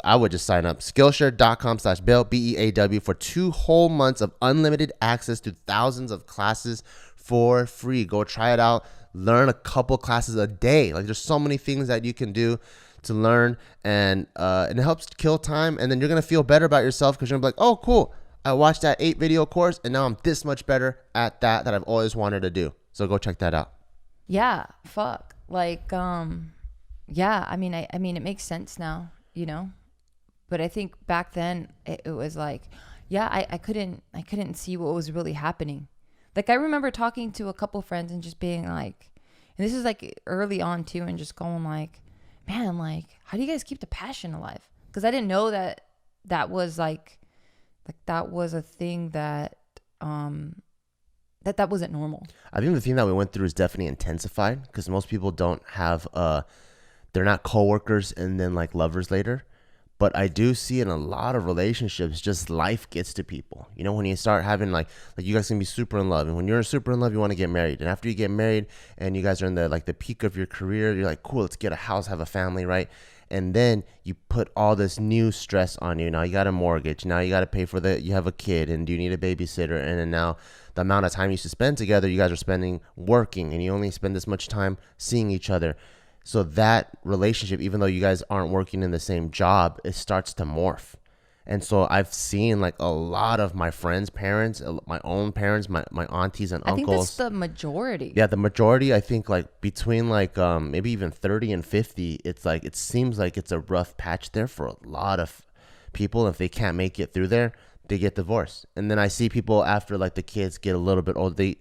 I would just sign up. Skillshare.com/Beal BEAW for 2 whole months of unlimited access to thousands of classes for free. Go try it out. Learn a couple classes a day. Like there's so many things that you can do to learn, and it helps kill time. And then you're gonna feel better about yourself because you're gonna be like, oh, cool. I watched that 8 video course, and now I'm this much better at that I've always wanted to do. So go check that out. Yeah. Fuck. Like, yeah. I mean, it makes sense now, you know. But I think back then it was like, yeah, I couldn't see what was really happening. Like I remember talking to a couple friends and just being like, and this is like early on too, and just going like, man, like how do you guys keep the passion alive? Because I didn't know that was like that was a thing that that wasn't normal. I think the thing that we went through is definitely intensified because most people don't have they're not coworkers and then like lovers later. But I do see in a lot of relationships, just life gets to people. You know, when you start having like you guys can be super in love, and when you're super in love, you want to get married. And after you get married, and you guys are in the peak of your career, you're like, cool, let's get a house, have a family, right? And then you put all this new stress on you. Now you got a mortgage. Now you got to pay for you have a kid, and do you need a babysitter? And then now the amount of time you used to spend together, you guys are spending working, and you only spend this much time seeing each other. So that relationship, even though you guys aren't working in the same job, it starts to morph. And so I've seen like a lot of my friends' parents, my own parents, my aunties and uncles. I think that's the majority. Yeah, the majority. I think like between like maybe even 30 and 50, it's like it seems like it's a rough patch there for a lot of people. If they can't make it through there, they get divorced. And then I see people after like the kids get a little bit old, they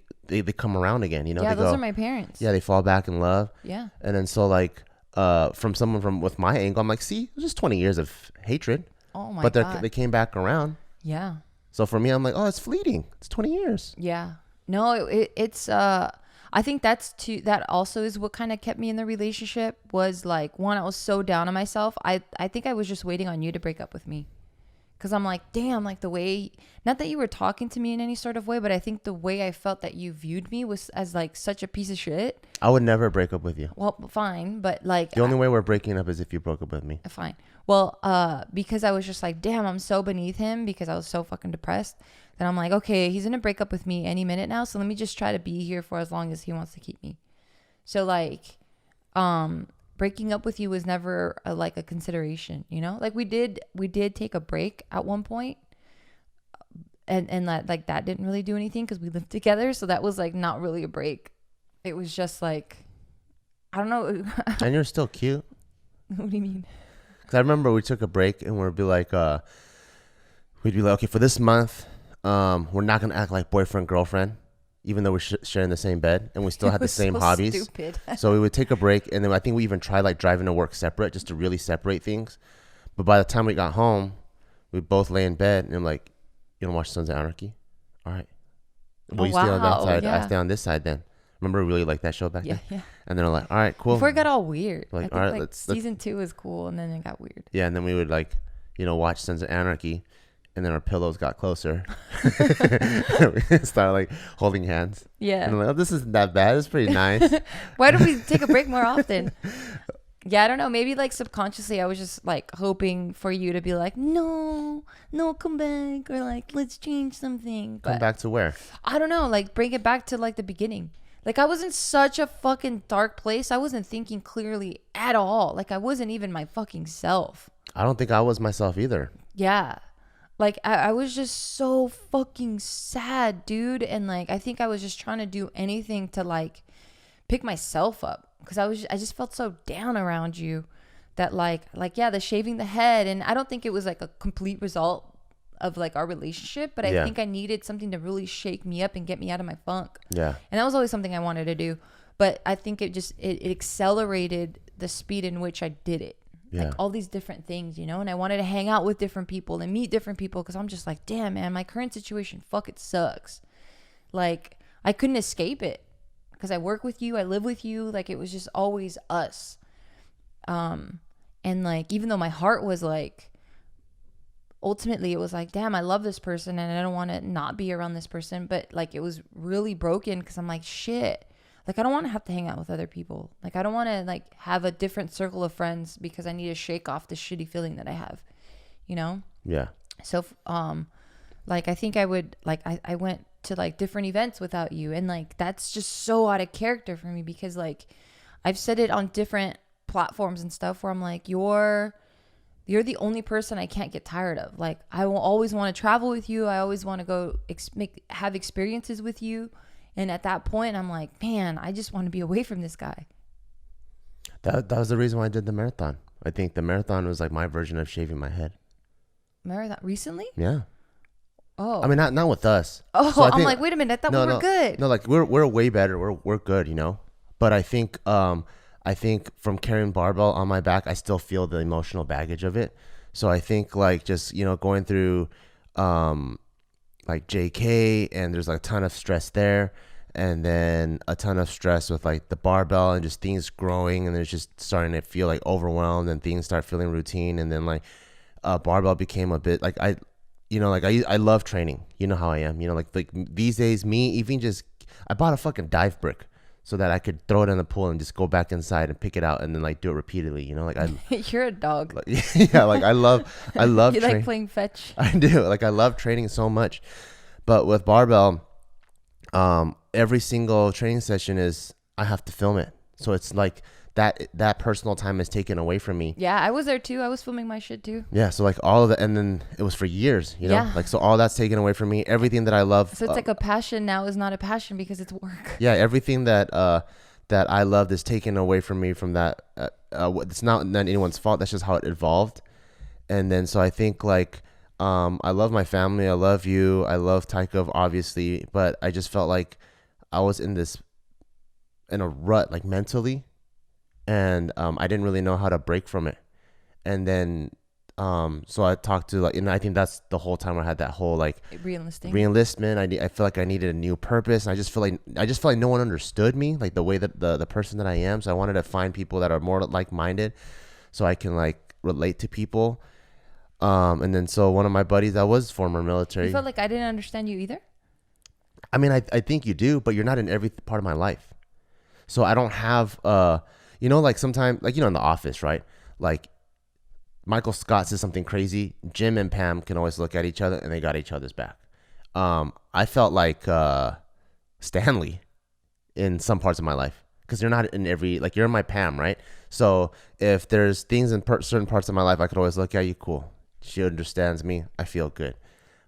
come around again, you know. Yeah, they those are my parents. Yeah, they fall back in love. Yeah. And then so like from someone with my angle, I'm like, see, it was just 20 years of hatred. Oh my God. But they came back around. Yeah. So for me, I'm like, oh, it's fleeting. It's 20 years. Yeah. No, it's I think that also is what kind of kept me in the relationship. Was like, one, I was so down on myself. I think I was just waiting on you to break up with me. Because I'm like, damn, like the way, not that you were talking to me in any sort of way, but I think the way I felt that you viewed me was as like such a piece of shit. I would never break up with you. Well, fine. But like. The only way we're breaking up is if you broke up with me. Fine. Well, because I was just like, damn, I'm so beneath him because I was so fucking depressed. Then I'm like, okay, he's going to break up with me any minute now. So let me just try to be here for as long as he wants to keep me. So like, breaking up with you was never like a consideration, you know. Like we did take a break at one point, and that didn't really do anything because we lived together, so that was like not really a break. It was just like, I don't know. And you're still cute. What do you mean? Because I remember we took a break and we'd be like okay, for this month we're not gonna act like boyfriend girlfriend, even though we're sharing the same bed and we still had the same hobbies. Stupid. So we would take a break, and then I think we even tried like driving to work separate just to really separate things. But by the time we got home, we both lay in bed, and I'm like, you want to watch Sons of Anarchy? All right. Well, you stay on that side. Yeah. I stay on this side then. Remember, we really liked that show back then? Yeah. And then we're like, all right, cool. Before it got all weird. Like, I think all right, like season 2 was cool, and then it got weird. Yeah, and then we would like, watch Sons of Anarchy. And then our pillows got closer. We started like holding hands. Yeah. And I'm like, oh, this isn't that bad. It's pretty nice. Why don't we take a break more often? Yeah, I don't know. Maybe like subconsciously I was just like hoping for you to be like, no, come back. Or like, let's change something. Come back to where? I don't know. Like bring it back to like the beginning. Like I was in such a fucking dark place. I wasn't thinking clearly at all. Like I wasn't even my fucking self. I don't think I was myself either. Yeah. Like, I was just so fucking sad, dude. And, like, I think I was just trying to do anything to, like, pick myself up. Because I just felt so down around you that, like, yeah, the shaving the head. And I don't think it was, like, a complete result of, like, our relationship. But I think I needed something to really shake me up and get me out of my funk. Yeah. And that was always something I wanted to do. But I think it accelerated the speed in which I did it. Yeah. like all these different things, you know, and I wanted to hang out with different people and meet different people because I'm just like, damn, man, my current situation, fuck, it sucks. Like, I couldn't escape it because I work with you, I live with you. Like, it was just always us. And like, even though my heart was like, ultimately it was like, damn, I love this person and I don't want to not be around this person. But like, it was really broken because I'm like, shit. Like, I don't want to have to hang out with other people. Like, I don't want to, like, have a different circle of friends because I need to shake off this shitty feeling that I have, you know? Yeah. So, like, I think I would, like, I went to, like, different events without you. And, like, that's just so out of character for me because, like, I've said it on different platforms and stuff where I'm like, you're the only person I can't get tired of. Like, I will always want to travel with you. I always want to go have experiences with you. And at that point, I'm like, man, I just want to be away from this guy. That was the reason why I did the marathon. I think the marathon was like my version of shaving my head. Marathon recently? Yeah. Oh. I mean, not with us. Oh, So I'm like, wait a minute. I thought we were good. No, like we're way better. We're good, you know. But I think from carrying barbell on my back, I still feel the emotional baggage of it. So I think like just, you know, going through like JK, and there's like a ton of stress there, and then a ton of stress with like the barbell and just things growing, and it's just starting to feel like overwhelmed and things start feeling routine. And then like barbell became a bit like I love training, you know how I am, you know, like these days, I bought a fucking dive brick so that I could throw it in the pool and just go back inside and pick it out and then like do it repeatedly, you know, like You're a dog. Like, yeah, like I love you like playing fetch. I do. Like I love training so much. But with barbell, every single training session I have to film it. So it's like that personal time is taken away from me. Yeah, I was there too. I was filming my shit too. Yeah, so like all of it, and then it was for years, you know? Yeah. Like so all that's taken away from me. Everything that I love. So it's like a passion now is not a passion because it's work. Yeah, everything that I loved is taken away from me from that. It's not anyone's fault. That's just how it evolved. And then so I think like I love my family. I love you. I love Taikov, obviously. But I just felt like I was in a rut, like mentally. And I didn't really know how to break from it. And then so I talked to like, and I think that's the whole time I had that whole like re-enlistment. I feel like I needed a new purpose. And I just feel like no one understood me, like the way that the person that I am. So I wanted to find people that are more like-minded so I can like relate to people. And then so one of my buddies that was former military. You felt like I didn't understand you either? I mean, I think you do, but you're not in every part of my life. So I don't have you know, like sometimes, like, you know, in the office, right? Like Michael Scott says something crazy. Jim and Pam can always look at each other and they got each other's back. I felt like Stanley in some parts of my life because you're not in every, like you're in my Pam, right? So if there's things in certain parts of my life, I could always look at you, cool. She understands me. I feel good.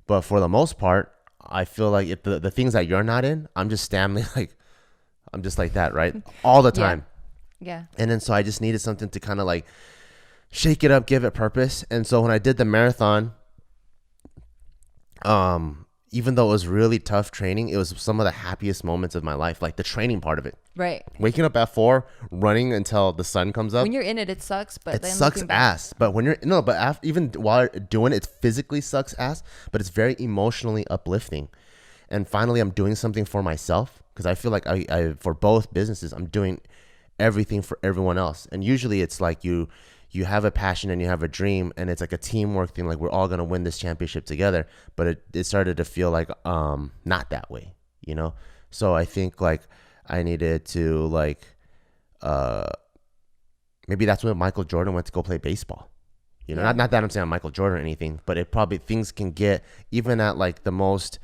But for the most part, I feel like if the things that you're not in, I'm just Stanley, like I'm just like that, right? All the time. Yeah. And then so I just needed something to kind of like shake it up, give it purpose. And so when I did the marathon, even though it was really tough training, it was some of the happiest moments of my life, like the training part of it. Right. Waking up at 4, running until the sun comes up. When you're in it, it sucks, but it sucks ass. But when even while doing it, it physically sucks ass, but it's very emotionally uplifting. And finally, I'm doing something for myself because I feel like I for both businesses, I'm doing everything for everyone else. And usually it's like you have a passion and you have a dream and it's like a teamwork thing, like we're all gonna win this championship together. But it started to feel like not that way, you know. So I think like I needed to like maybe that's when Michael Jordan went to go play baseball, you know. Not that I'm saying I'm Michael Jordan or anything, but it probably, things can get, even at like the most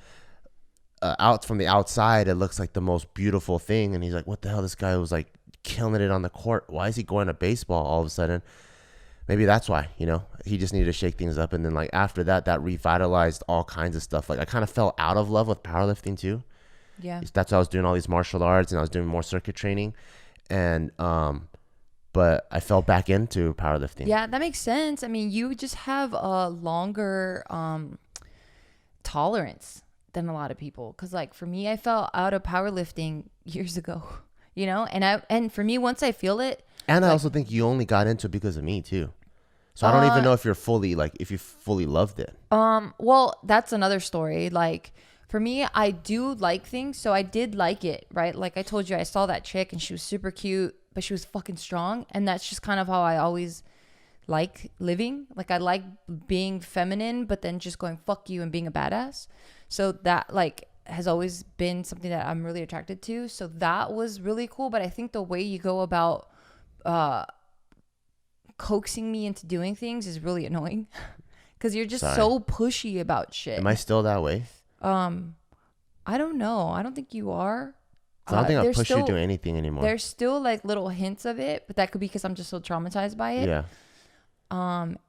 out from the outside, it looks like the most beautiful thing, and he's like, what the hell, this guy was like killing it on the court, why is he going to baseball all of a sudden? Maybe that's why, you know, he just needed to shake things up. And then like after that revitalized all kinds of stuff. Like I kind of fell out of love with powerlifting too. Yeah, that's why I was doing all these martial arts and I was doing more circuit training, and but I fell back into powerlifting. Yeah, that makes sense. I mean, you just have a longer tolerance than a lot of people, because like for me, I fell out of powerlifting years ago. You know, and for me, once I feel it, and I also think you only got into it because of me too. So I don't even know if you're fully like if you fully loved it. Well, that's another story. Like for me, I do like things, so I did like it, right? Like I told you, I saw that chick and she was super cute, but she was fucking strong, and that's just kind of how I always like living. Like I like being feminine, but then just going fuck you and being a badass. So that like has always been something that I'm really attracted to. So that was really cool. But I think the way you go about coaxing me into doing things is really annoying because you're just so pushy about shit. Am I still that way? I don't know. I don't think you are. I don't think I'll push you to do anything anymore. There's still like little hints of it, but that could be because I'm just so traumatized by it. Yeah.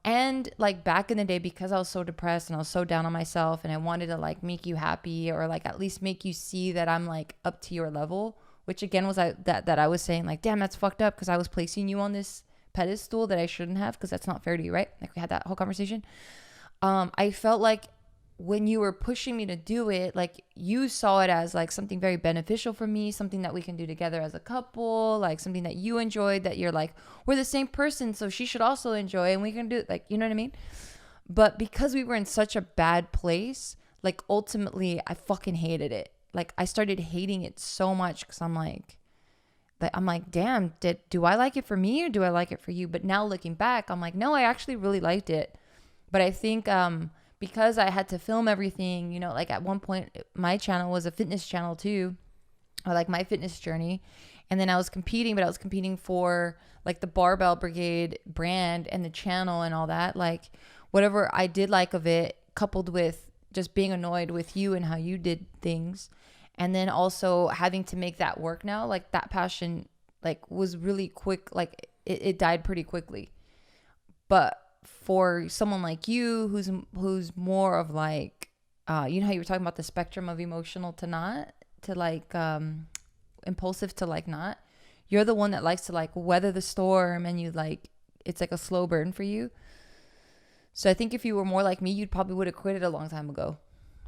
And like back in the day, because I was so depressed and I was so down on myself and I wanted to like make you happy or like at least make you see that I'm like up to your level, which again was that I was saying like, damn, that's fucked up because I was placing you on this pedestal that I shouldn't have because that's not fair to you, right? Like we had that whole conversation. I felt like when you were pushing me to do it, like you saw it as like something very beneficial for me, something that we can do together as a couple, like something that you enjoyed, that you're like, we're the same person, so she should also enjoy and we can do it, like, you know what I mean? But because we were in such a bad place, like ultimately I fucking hated it. Like I started hating it so much because I'm like, damn, do I like it for me or do I like it for you? But now looking back, I'm like, no, I actually really liked it. But I think because I had to film everything, you know, like at one point my channel was a fitness channel too, or like my fitness journey. And then I was competing, but I was competing for like the Barbell Brigade brand and the channel and all that. Like whatever I did like of it, coupled with just being annoyed with you and how you did things. And then also having to make that work now, like that passion like was really quick. Like it died pretty quickly. But for someone like you who's more of like you know how you were talking about the spectrum of emotional to not to like impulsive to like not, you're the one that likes to like weather the storm and you like it's like a slow burn for you. So I think if you were more like me, you'd probably would have quit it a long time ago,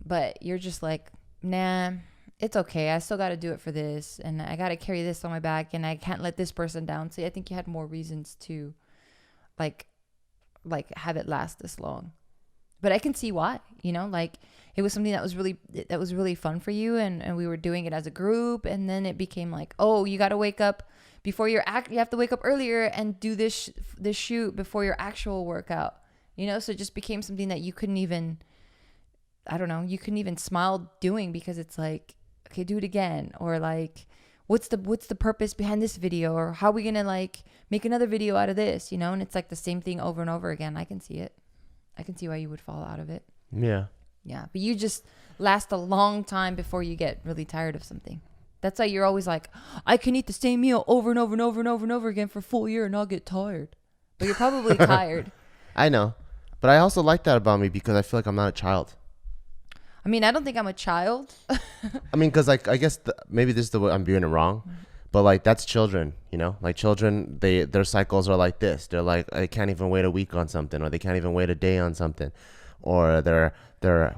but you're just like, nah, it's okay, I still got to do it for this and I got to carry this on my back and I can't let this person down. So I think you had more reasons to like have it last this long. But I can see why, you know, like it was something that was really fun for you and we were doing it as a group, and then it became like, oh, you got to wake up before you have to wake up earlier and do this shoot before your actual workout, you know. So it just became something that you couldn't even smile doing because it's like, okay, do it again, or like what's the purpose behind this video, or how are we gonna like make another video out of this, you know? And it's like the same thing over and over again. I can see it. I can see why you would fall out of it. Yeah But you just last a long time before you get really tired of something. That's why you're always like, I can eat the same meal over and over and over and over and over again for a full year and not get tired. But you're probably tired. I know, but I also like that about me because I feel like I'm not a child. I mean, I don't think I'm a child. I mean, because like I guess maybe this is the way I'm viewing it wrong, but like that's children, you know. Like children, their cycles are like this. They're like, they can't even wait a week on something, or they can't even wait a day on something, or they're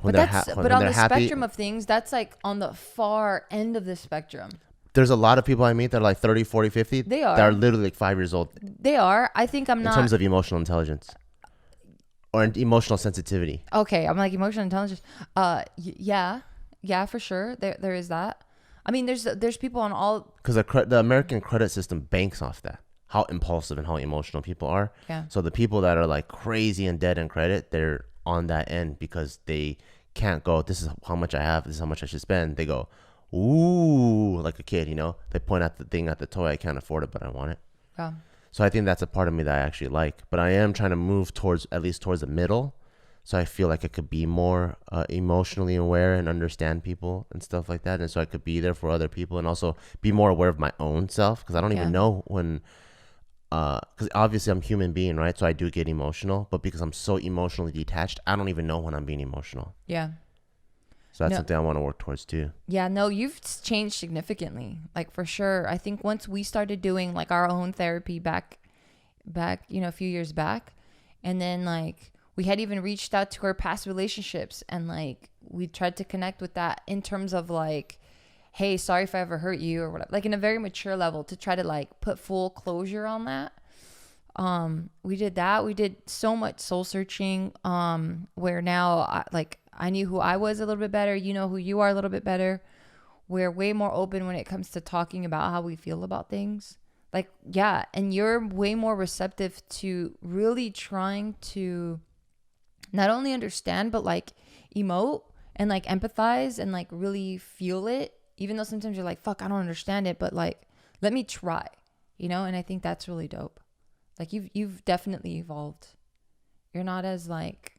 when they're happy. But on the spectrum of things, that's like on the far end of the spectrum. There's a lot of people I meet that are like 30, 40, 50. They are. That are literally like 5 years old. They are. I think I'm not. In terms of emotional intelligence. Or emotional sensitivity. Okay, I'm like emotional intelligence. Yeah, for sure. There is that. I mean, there's people on all. Because the American credit system banks off that, how impulsive and how emotional people are. Yeah. So the people that are like crazy and dead in credit, they're on that end because they can't go, this is how much I have, this is how much I should spend. They go, ooh, like a kid, you know. They point at the thing, at the toy, I can't afford it, but I want it. Yeah. So I think that's a part of me that I actually like. But I am trying to move towards the middle. So I feel like I could be more emotionally aware and understand people and stuff like that. And so I could be there for other people and also be more aware of my own self. Because I don't even know when, because obviously I'm a human being, right? So I do get emotional. But because I'm so emotionally detached, I don't even know when I'm being emotional. Yeah. So that's something I want to work towards too. Yeah, no, you've changed significantly. Like for sure. I think once we started doing like our own therapy back, you know, a few years back, and then like we had even reached out to our past relationships and like we tried to connect with that in terms of like, hey, sorry if I ever hurt you or whatever, like in a very mature level to try to like put full closure on that. We did that. We did so much soul searching, where now I knew who I was a little bit better. You know who you are a little bit better. We're way more open when it comes to talking about how we feel about things. Like, yeah, and you're way more receptive to really trying to not only understand, but like emote and like empathize and like really feel it, even though sometimes you're like, fuck, I don't understand it, but like, let me try, you know? And I think that's really dope. Like you've definitely evolved. You're not as like,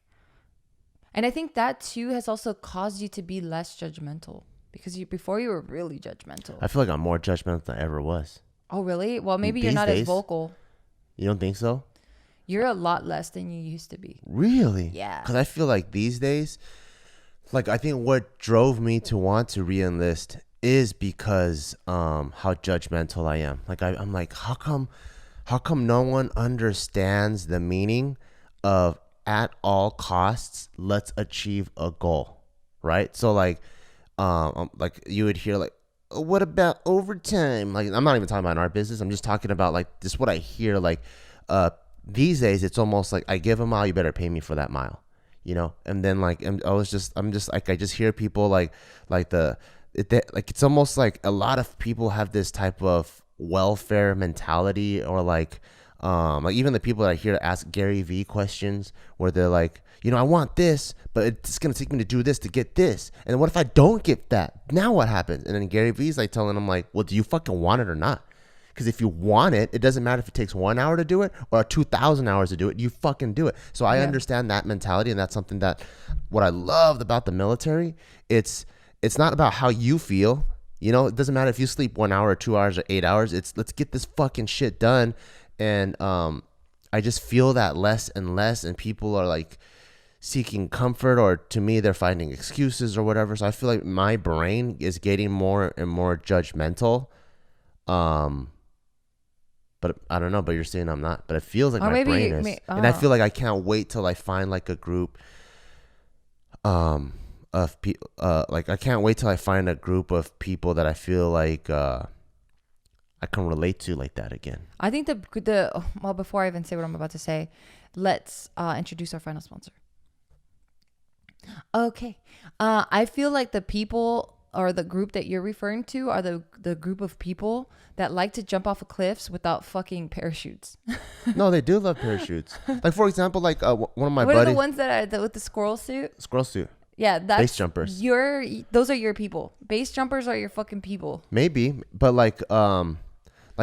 and I think that too has also caused you to be less judgmental, because before you were really judgmental. I feel like I'm more judgmental than I ever was. Oh, really? Well, maybe you're These not days? as vocal. You don't think so? You're a lot less than you used to be. Really? Yeah. Because I feel like these days, like I think what drove me to want to re-enlist is because how judgmental I am. Like I'm like, how come no one understands the meaning of at all costs, let's achieve a goal, right? So like you would hear like, oh, what about overtime? Like I'm not even talking about in our business. I'm just talking about like just what I hear. Like these days, it's almost like I give a mile, you better pay me for that mile, you know. And then like I'm just like I just hear people like it's almost like a lot of people have this type of welfare mentality, or like even the people that I hear ask Gary V questions where they're like, you know, I want this, but it's going to take me to do this to get this. And what if I don't get that? Now what happens? And then Gary V's like telling them like, well, do you fucking want it or not? Because if you want it, it doesn't matter if it takes 1 hour to do it or 2,000 hours to do it. You fucking do it. So I understand that mentality, and that's something that what I loved about the military. It's not about how you feel. You know, it doesn't matter if you sleep 1 hour or 2 hours or 8 hours. It's let's get this fucking shit done. And I just feel that less and less, and people are like seeking comfort, or to me they're finding excuses or whatever. So I feel like my brain is getting more and more judgmental. But I don't know, but you're saying I'm not, but it feels like my brain is. And I feel like I can't wait till I find like a group of people, like I can't wait till I find a group of people that I feel like I can relate to like that again. I think well, before I even say what I'm about to say, let's introduce our final sponsor. Okay. I feel like the people, or the group that you're referring to, are the group of people that like to jump off of cliffs without fucking parachutes. No, they do love parachutes. Like for example, like one of my buddies. What are the ones that are with the squirrel suit? Squirrel suit. Yeah, that's base jumpers. Those are your people. Base jumpers are your fucking people. Maybe, but like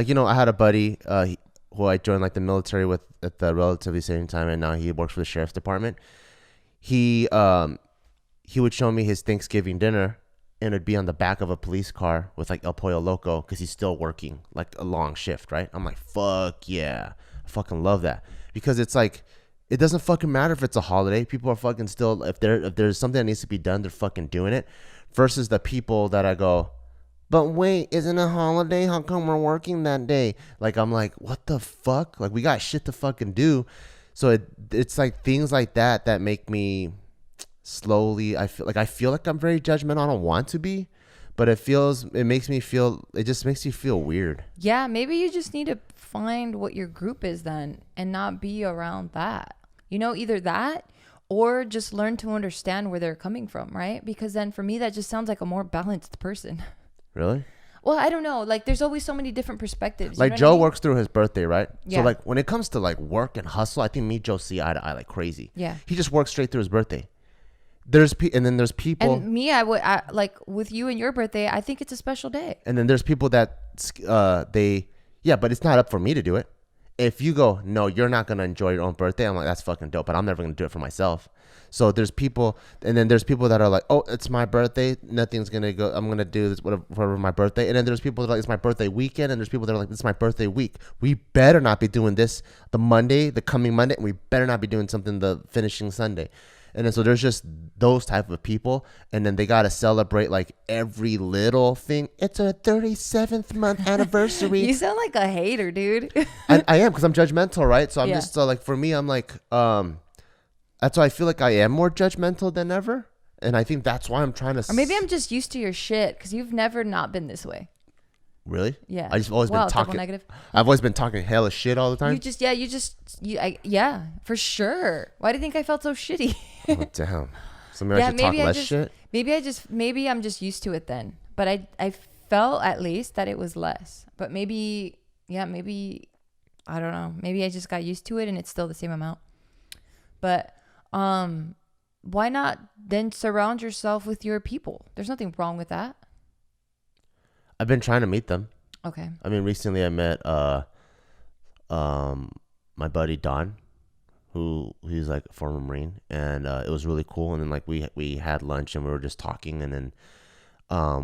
you know, I had a buddy who I joined like the military with at the relatively same time, and now he works for the sheriff's department. He would show me his Thanksgiving dinner, and it'd be on the back of a police car with like El Pollo Loco, because he's still working like a long shift, right? I'm like, fuck yeah, I fucking love that, because it's like it doesn't fucking matter if it's a holiday. People are fucking still, if there's something that needs to be done, they're fucking doing it. Versus the people that I go, but wait, isn't it a holiday? How come we're working that day? Like I'm like, what the fuck? Like we got shit to fucking do. So it's like things like that make me slowly, I feel like I'm very judgmental. I don't want to be, but it just makes me feel weird. Yeah, maybe you just need to find what your group is then, and not be around that. You know, either that or just learn to understand where they're coming from, right? Because then for me, that just sounds like a more balanced person. Really? Well, I don't know. Like, there's always so many different perspectives. Like, Joe works through his birthday, right? Yeah. So, like, when it comes to, like, work and hustle, I think me and Joe see eye to eye like crazy. Yeah. He just works straight through his birthday. And then there's people. And me, like, with you and your birthday, I think it's a special day. And then there's people that, but it's not up for me to do it. If you go, no, you're not going to enjoy your own birthday, I'm like, that's fucking dope, but I'm never going to do it for myself. So there's people, and then there's people that are like, oh, it's my birthday, nothing's going to go, I'm going to do this whatever my birthday. And then there's people that are like, it's my birthday weekend, and there's people that are like, it's my birthday week. We better not be doing this the coming Monday, and we better not be doing something the finishing Sunday. And then so there's just those type of people, and then they got to celebrate like every little thing. It's a 37th month anniversary. You sound like a hater, dude. I am, because I'm judgmental, right? So I'm just like, for me, I'm like, that's why I feel like I am more judgmental than ever. And I think that's why I'm trying to. Or maybe I'm just used to your shit, because you've never not been this way. Really? Yeah. I just always been Double talking. negative. I've always been talking hella shit all the time. Yeah, for sure. Why do you think I felt so shitty? Oh, damn. So maybe I should talk less shit. Maybe I'm just used to it then. But I felt at least that it was less. But maybe I don't know. Maybe I just got used to it and it's still the same amount. But why not then surround yourself with your people? There's nothing wrong with that. I've been trying to meet them. Okay. I mean, recently I met my buddy Don, he's like a former Marine, and it was really cool. And then like we had lunch and we were just talking. And then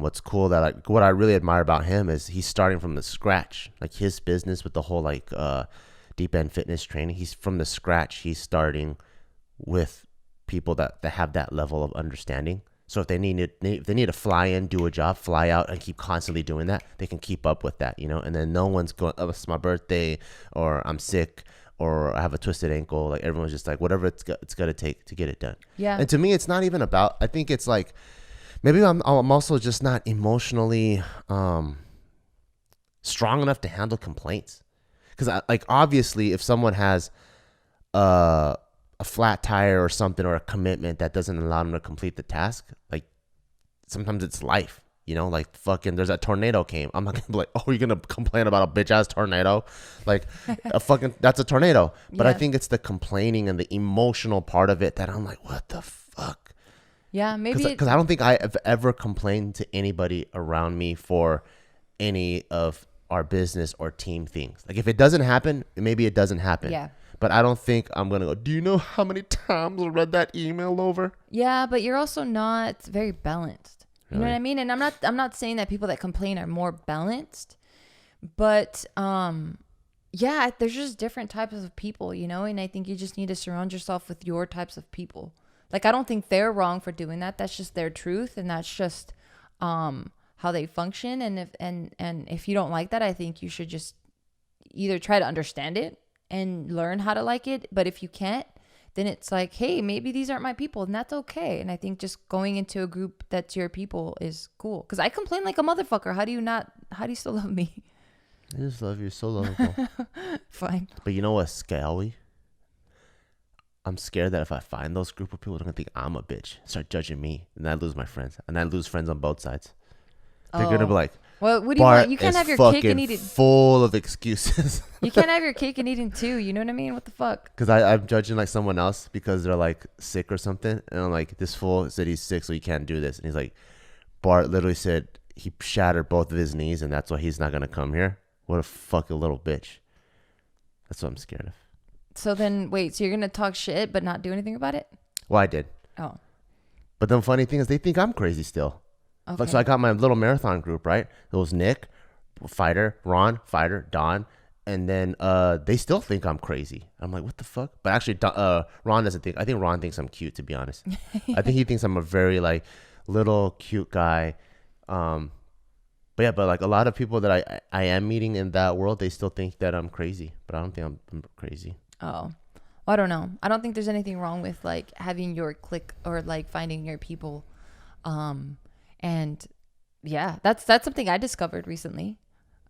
what's cool that what I really admire about him is he's starting from the scratch. Like his business with the whole like deep end fitness training, he's from the scratch. He's starting with people that have that level of understanding. So if they need to fly in, do a job, fly out, and keep constantly doing that, they can keep up with that, you know. And then no one's going, oh, it's my birthday, or I'm sick, or I have a twisted ankle. Like everyone's just like, whatever it's gonna take to get it done. Yeah. And to me, it's not even about. I think it's like maybe I'm also just not emotionally strong enough to handle complaints. Because like obviously, if someone has a flat tire or something, or a commitment that doesn't allow them to complete the task, like sometimes it's life, you know, like fucking there's a tornado came. I'm not gonna be like, oh, you're gonna complain about a bitch ass tornado? Like a fucking, that's a tornado. But I think it's the complaining and the emotional part of it that I'm like, what the fuck? Yeah, maybe. Because I don't think I have ever complained to anybody around me for any of our business or team things. Like if it doesn't happen, maybe it doesn't happen. Yeah. But I don't think I'm going to go, do you know how many times I read that email over? Yeah, but you're also not very balanced. You Really? know what I mean? And I'm not saying that people that complain are more balanced, but yeah, there's just different types of people, you know? And I think you just need to surround yourself with your types of people. Like I don't think they're wrong for doing that. That's just their truth, and that's just how they function. And if you don't like that, I think you should just either try to understand it and learn how to like it. But if you can't, then it's like, hey, maybe these aren't my people, and that's okay. And I think just going into a group that's your people is cool. Because I complain like a motherfucker. How do you still love me? I just love you. So lovable. Fine. But you know what's scary? I'm scared that if I find those group of people, they're going to think I'm a bitch, start judging me, and I lose my friends. And I lose friends on both sides. They're going to be like, well, what do you want? You can't have your cake and eat it. Full of excuses. You can't have your cake and eat it too. You know what I mean? What the fuck? Because I'm judging like someone else because they're like sick or something. And I'm like, this fool said he's sick, so he can't do this. And he's like, Bart literally said he shattered both of his knees, and that's why he's not going to come here. What a fucking little bitch. That's what I'm scared of. So then, wait, so you're going to talk shit but not do anything about it? Well, I did. Oh. But the funny thing is they think I'm crazy still. Okay. So I got my little marathon group, right? It was Nick, fighter, Ron, fighter, Don, and then they still think I'm crazy. I'm like, what the fuck? But actually, Ron doesn't think. I think Ron thinks I'm cute, to be honest. I think he thinks I'm a very like little cute guy. But yeah, but like a lot of people that I am meeting in that world, they still think that I'm crazy. But I don't think I'm crazy. Oh. Well, I don't know. I don't think there's anything wrong with like having your clique or like finding your people. And yeah, that's something I discovered recently.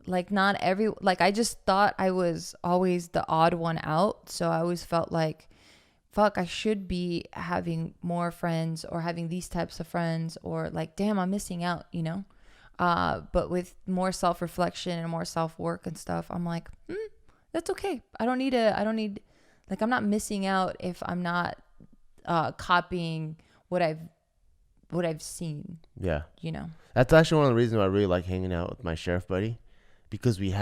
Like I just thought I was always the odd one out. So I always felt like, fuck, I should be having more friends or having these types of friends, or like, damn, I'm missing out, you know? But with more self-reflection and more self-work and stuff, I'm like, that's okay. Like, I'm not missing out if I'm not copying what I've seen. Yeah. You know? That's actually one of the reasons why I really like hanging out with my sheriff buddy, because we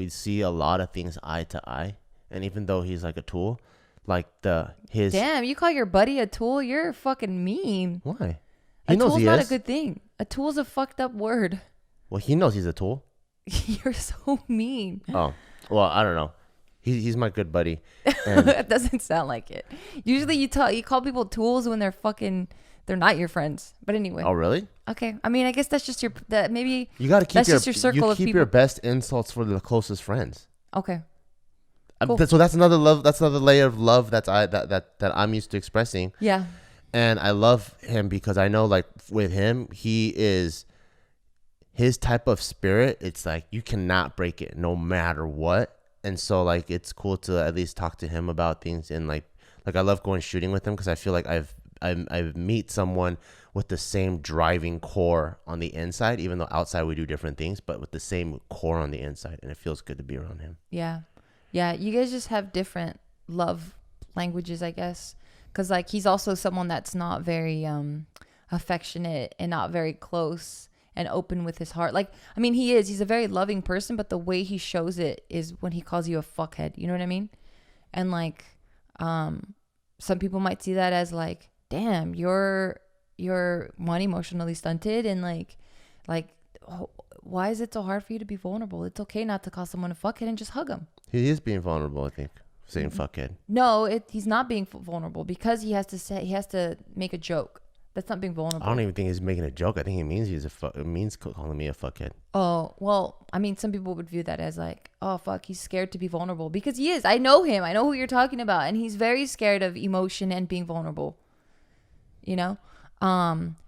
see a lot of things eye to eye. And even though he's like a tool, like damn, you call your buddy a tool? You're fucking mean. Why? A tool's not a good thing. A tool's a fucked up word. Well, he knows he's a tool. You're so mean. Oh, well, I don't know. He's my good buddy. And That doesn't sound like it. Usually you call people tools when they're not your friends. But anyway. Oh, really? Okay. I mean, I guess that's just maybe you got to keep that's just your circle of people. You keep your best insults for the closest friends. Okay. Cool. So that's another love. That's another layer of love that I'm used to expressing. Yeah. And I love him because I know, like, with him, he is his type of spirit, it's like you cannot break it no matter what. And so like it's cool to at least talk to him about things. And like I love going shooting with him because I feel like I meet someone with the same driving core on the inside, even though outside we do different things, but with the same core on the inside, and it feels good to be around him. Yeah. You guys just have different love languages, I guess, because like he's also someone that's not very affectionate and not very close and open with his heart. Like, I mean, he's a very loving person, but the way he shows it is when he calls you a fuckhead. You know what I mean? And like, some people might see that as like, damn, you're one, emotionally stunted, and like, why is it so hard for you to be vulnerable? It's okay not to call someone a fuckhead and just hug them. He is being vulnerable, I think, saying fuckhead. No, he's not being vulnerable because he has to make a joke. That's not being vulnerable. I don't even think he's making a joke. I think he means it means calling me a fuckhead. Oh, well, I mean, some people would view that as like, oh, fuck, he's scared to be vulnerable. Because he is. I know him. I know who you're talking about. And he's very scared of emotion and being vulnerable. You know?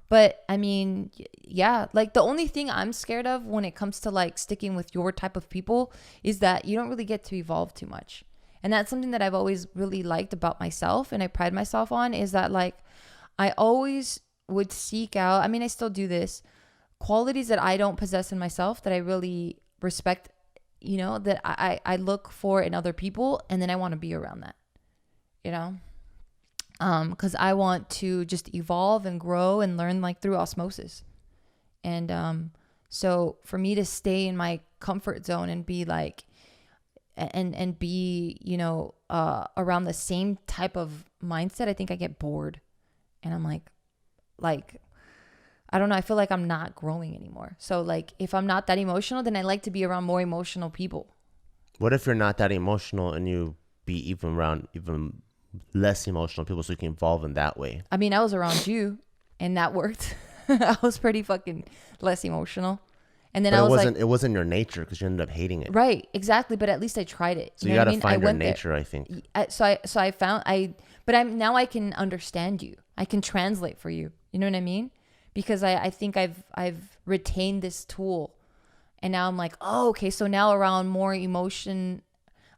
But, I mean, yeah. Like, the only thing I'm scared of when it comes to, like, sticking with your type of people is that you don't really get to evolve too much. And that's something that I've always really liked about myself and I pride myself on is that, like, I always would seek out, I mean, I still do this, qualities that I don't possess in myself that I really respect, you know, that I look for in other people, and then I want to be around that, you know, because I want to just evolve and grow and learn like through osmosis. And so for me to stay in my comfort zone and be like, and be, you know, around the same type of mindset, I think I get bored. And I'm like, I don't know. I feel like I'm not growing anymore. So like, if I'm not that emotional, then I like to be around more emotional people. What if you're not that emotional and you be even around even less emotional people so you can evolve in that way? I mean, I was around you and that worked. I was pretty fucking less emotional. And then it wasn't your nature because you ended up hating it. Right. Exactly. But at least I tried it. So you got to find your nature, I think. Now I can understand you. I can translate for you. You know what I mean? Because I think I've retained this tool, and now I'm like, oh, okay. So now around more emotion,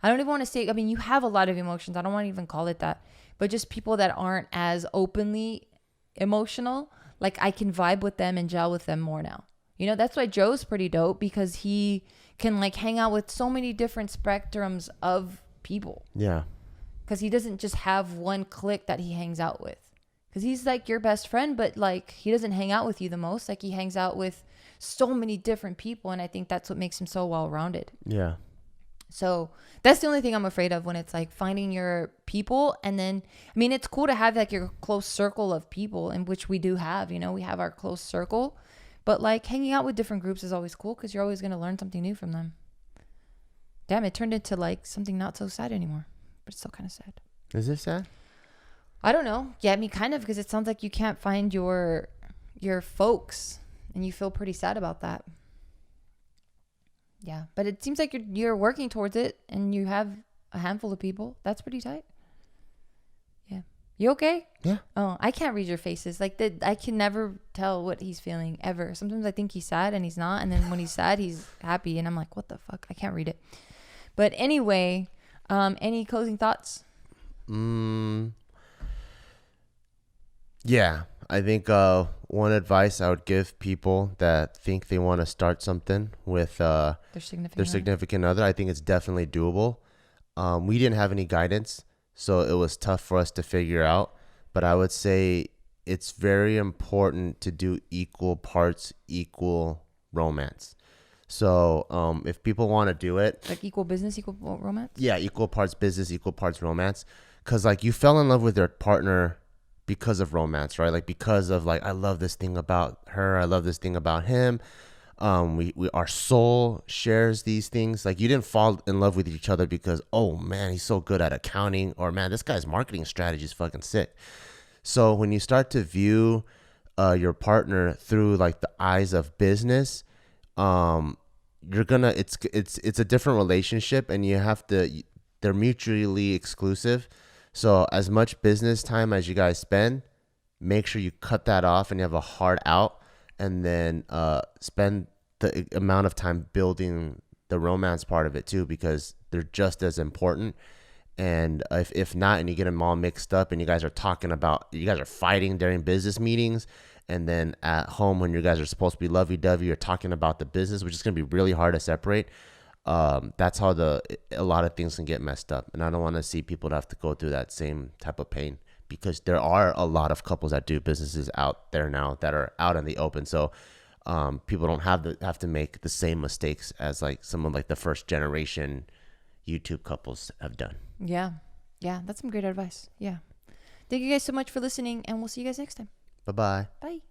I don't even want to say, I mean, you have a lot of emotions. I don't want to even call it that, but just people that aren't as openly emotional, like I can vibe with them and gel with them more now. You know, that's why Joe's pretty dope because he can like hang out with so many different spectrums of people. Yeah. Because he doesn't just have one clique that he hangs out with. Because he's like your best friend, but like he doesn't hang out with you the most. Like he hangs out with so many different people. And I think that's what makes him so well-rounded. Yeah. So that's the only thing I'm afraid of when it's like finding your people. And then, I mean, it's cool to have like your close circle of people, in which we do have, you know, we have our close circle. But like hanging out with different groups is always cool because you're always going to learn something new from them. Damn, it turned into like something not so sad anymore. But it's still kind of sad. Is this sad? I don't know. Yeah, I mean, kind of, because it sounds like you can't find your folks, and you feel pretty sad about that. Yeah, but it seems like you're working towards it, and you have a handful of people. That's pretty tight. Yeah, you okay? Yeah. Oh, I can't read your faces. Like I can never tell what he's feeling ever. Sometimes I think he's sad and he's not, and then when he's sad, he's happy, and I'm like, what the fuck? I can't read it. But anyway, any closing thoughts? Yeah, I think one advice I would give people that think they want to start something with their significant other, I think it's definitely doable. We didn't have any guidance, so it was tough for us to figure out. But I would say it's very important to do equal parts, equal romance. So if people want to do it, like equal business, equal romance. Yeah, equal parts business, equal parts romance. Because like you fell in love with your partner because of romance, right? Like because of like, I love this thing about her, I love this thing about him. We our soul shares these things. Like you didn't fall in love with each other because, oh man, he's so good at accounting, or man, this guy's marketing strategy is fucking sick. So when you start to view your partner through like the eyes of business, you're gonna it's a different relationship, and you have to, they're mutually exclusive. So as much business time as you guys spend, make sure you cut that off and you have a hard out, and then spend the amount of time building the romance part of it too, because they're just as important. And if not, and you get them all mixed up, and you guys are fighting during business meetings, and then at home when you guys are supposed to be lovey-dovey, you're talking about the business, which is going to be really hard to separate. That's how a lot of things can get messed up. And I don't want to see people have to go through that same type of pain, because there are a lot of couples that do businesses out there now that are out in the open. So people don't have to make the same mistakes as like some of like the first generation YouTube couples have done. Yeah. Yeah. That's some great advice. Yeah. Thank you guys so much for listening, and we'll see you guys next time. Bye-bye. Bye.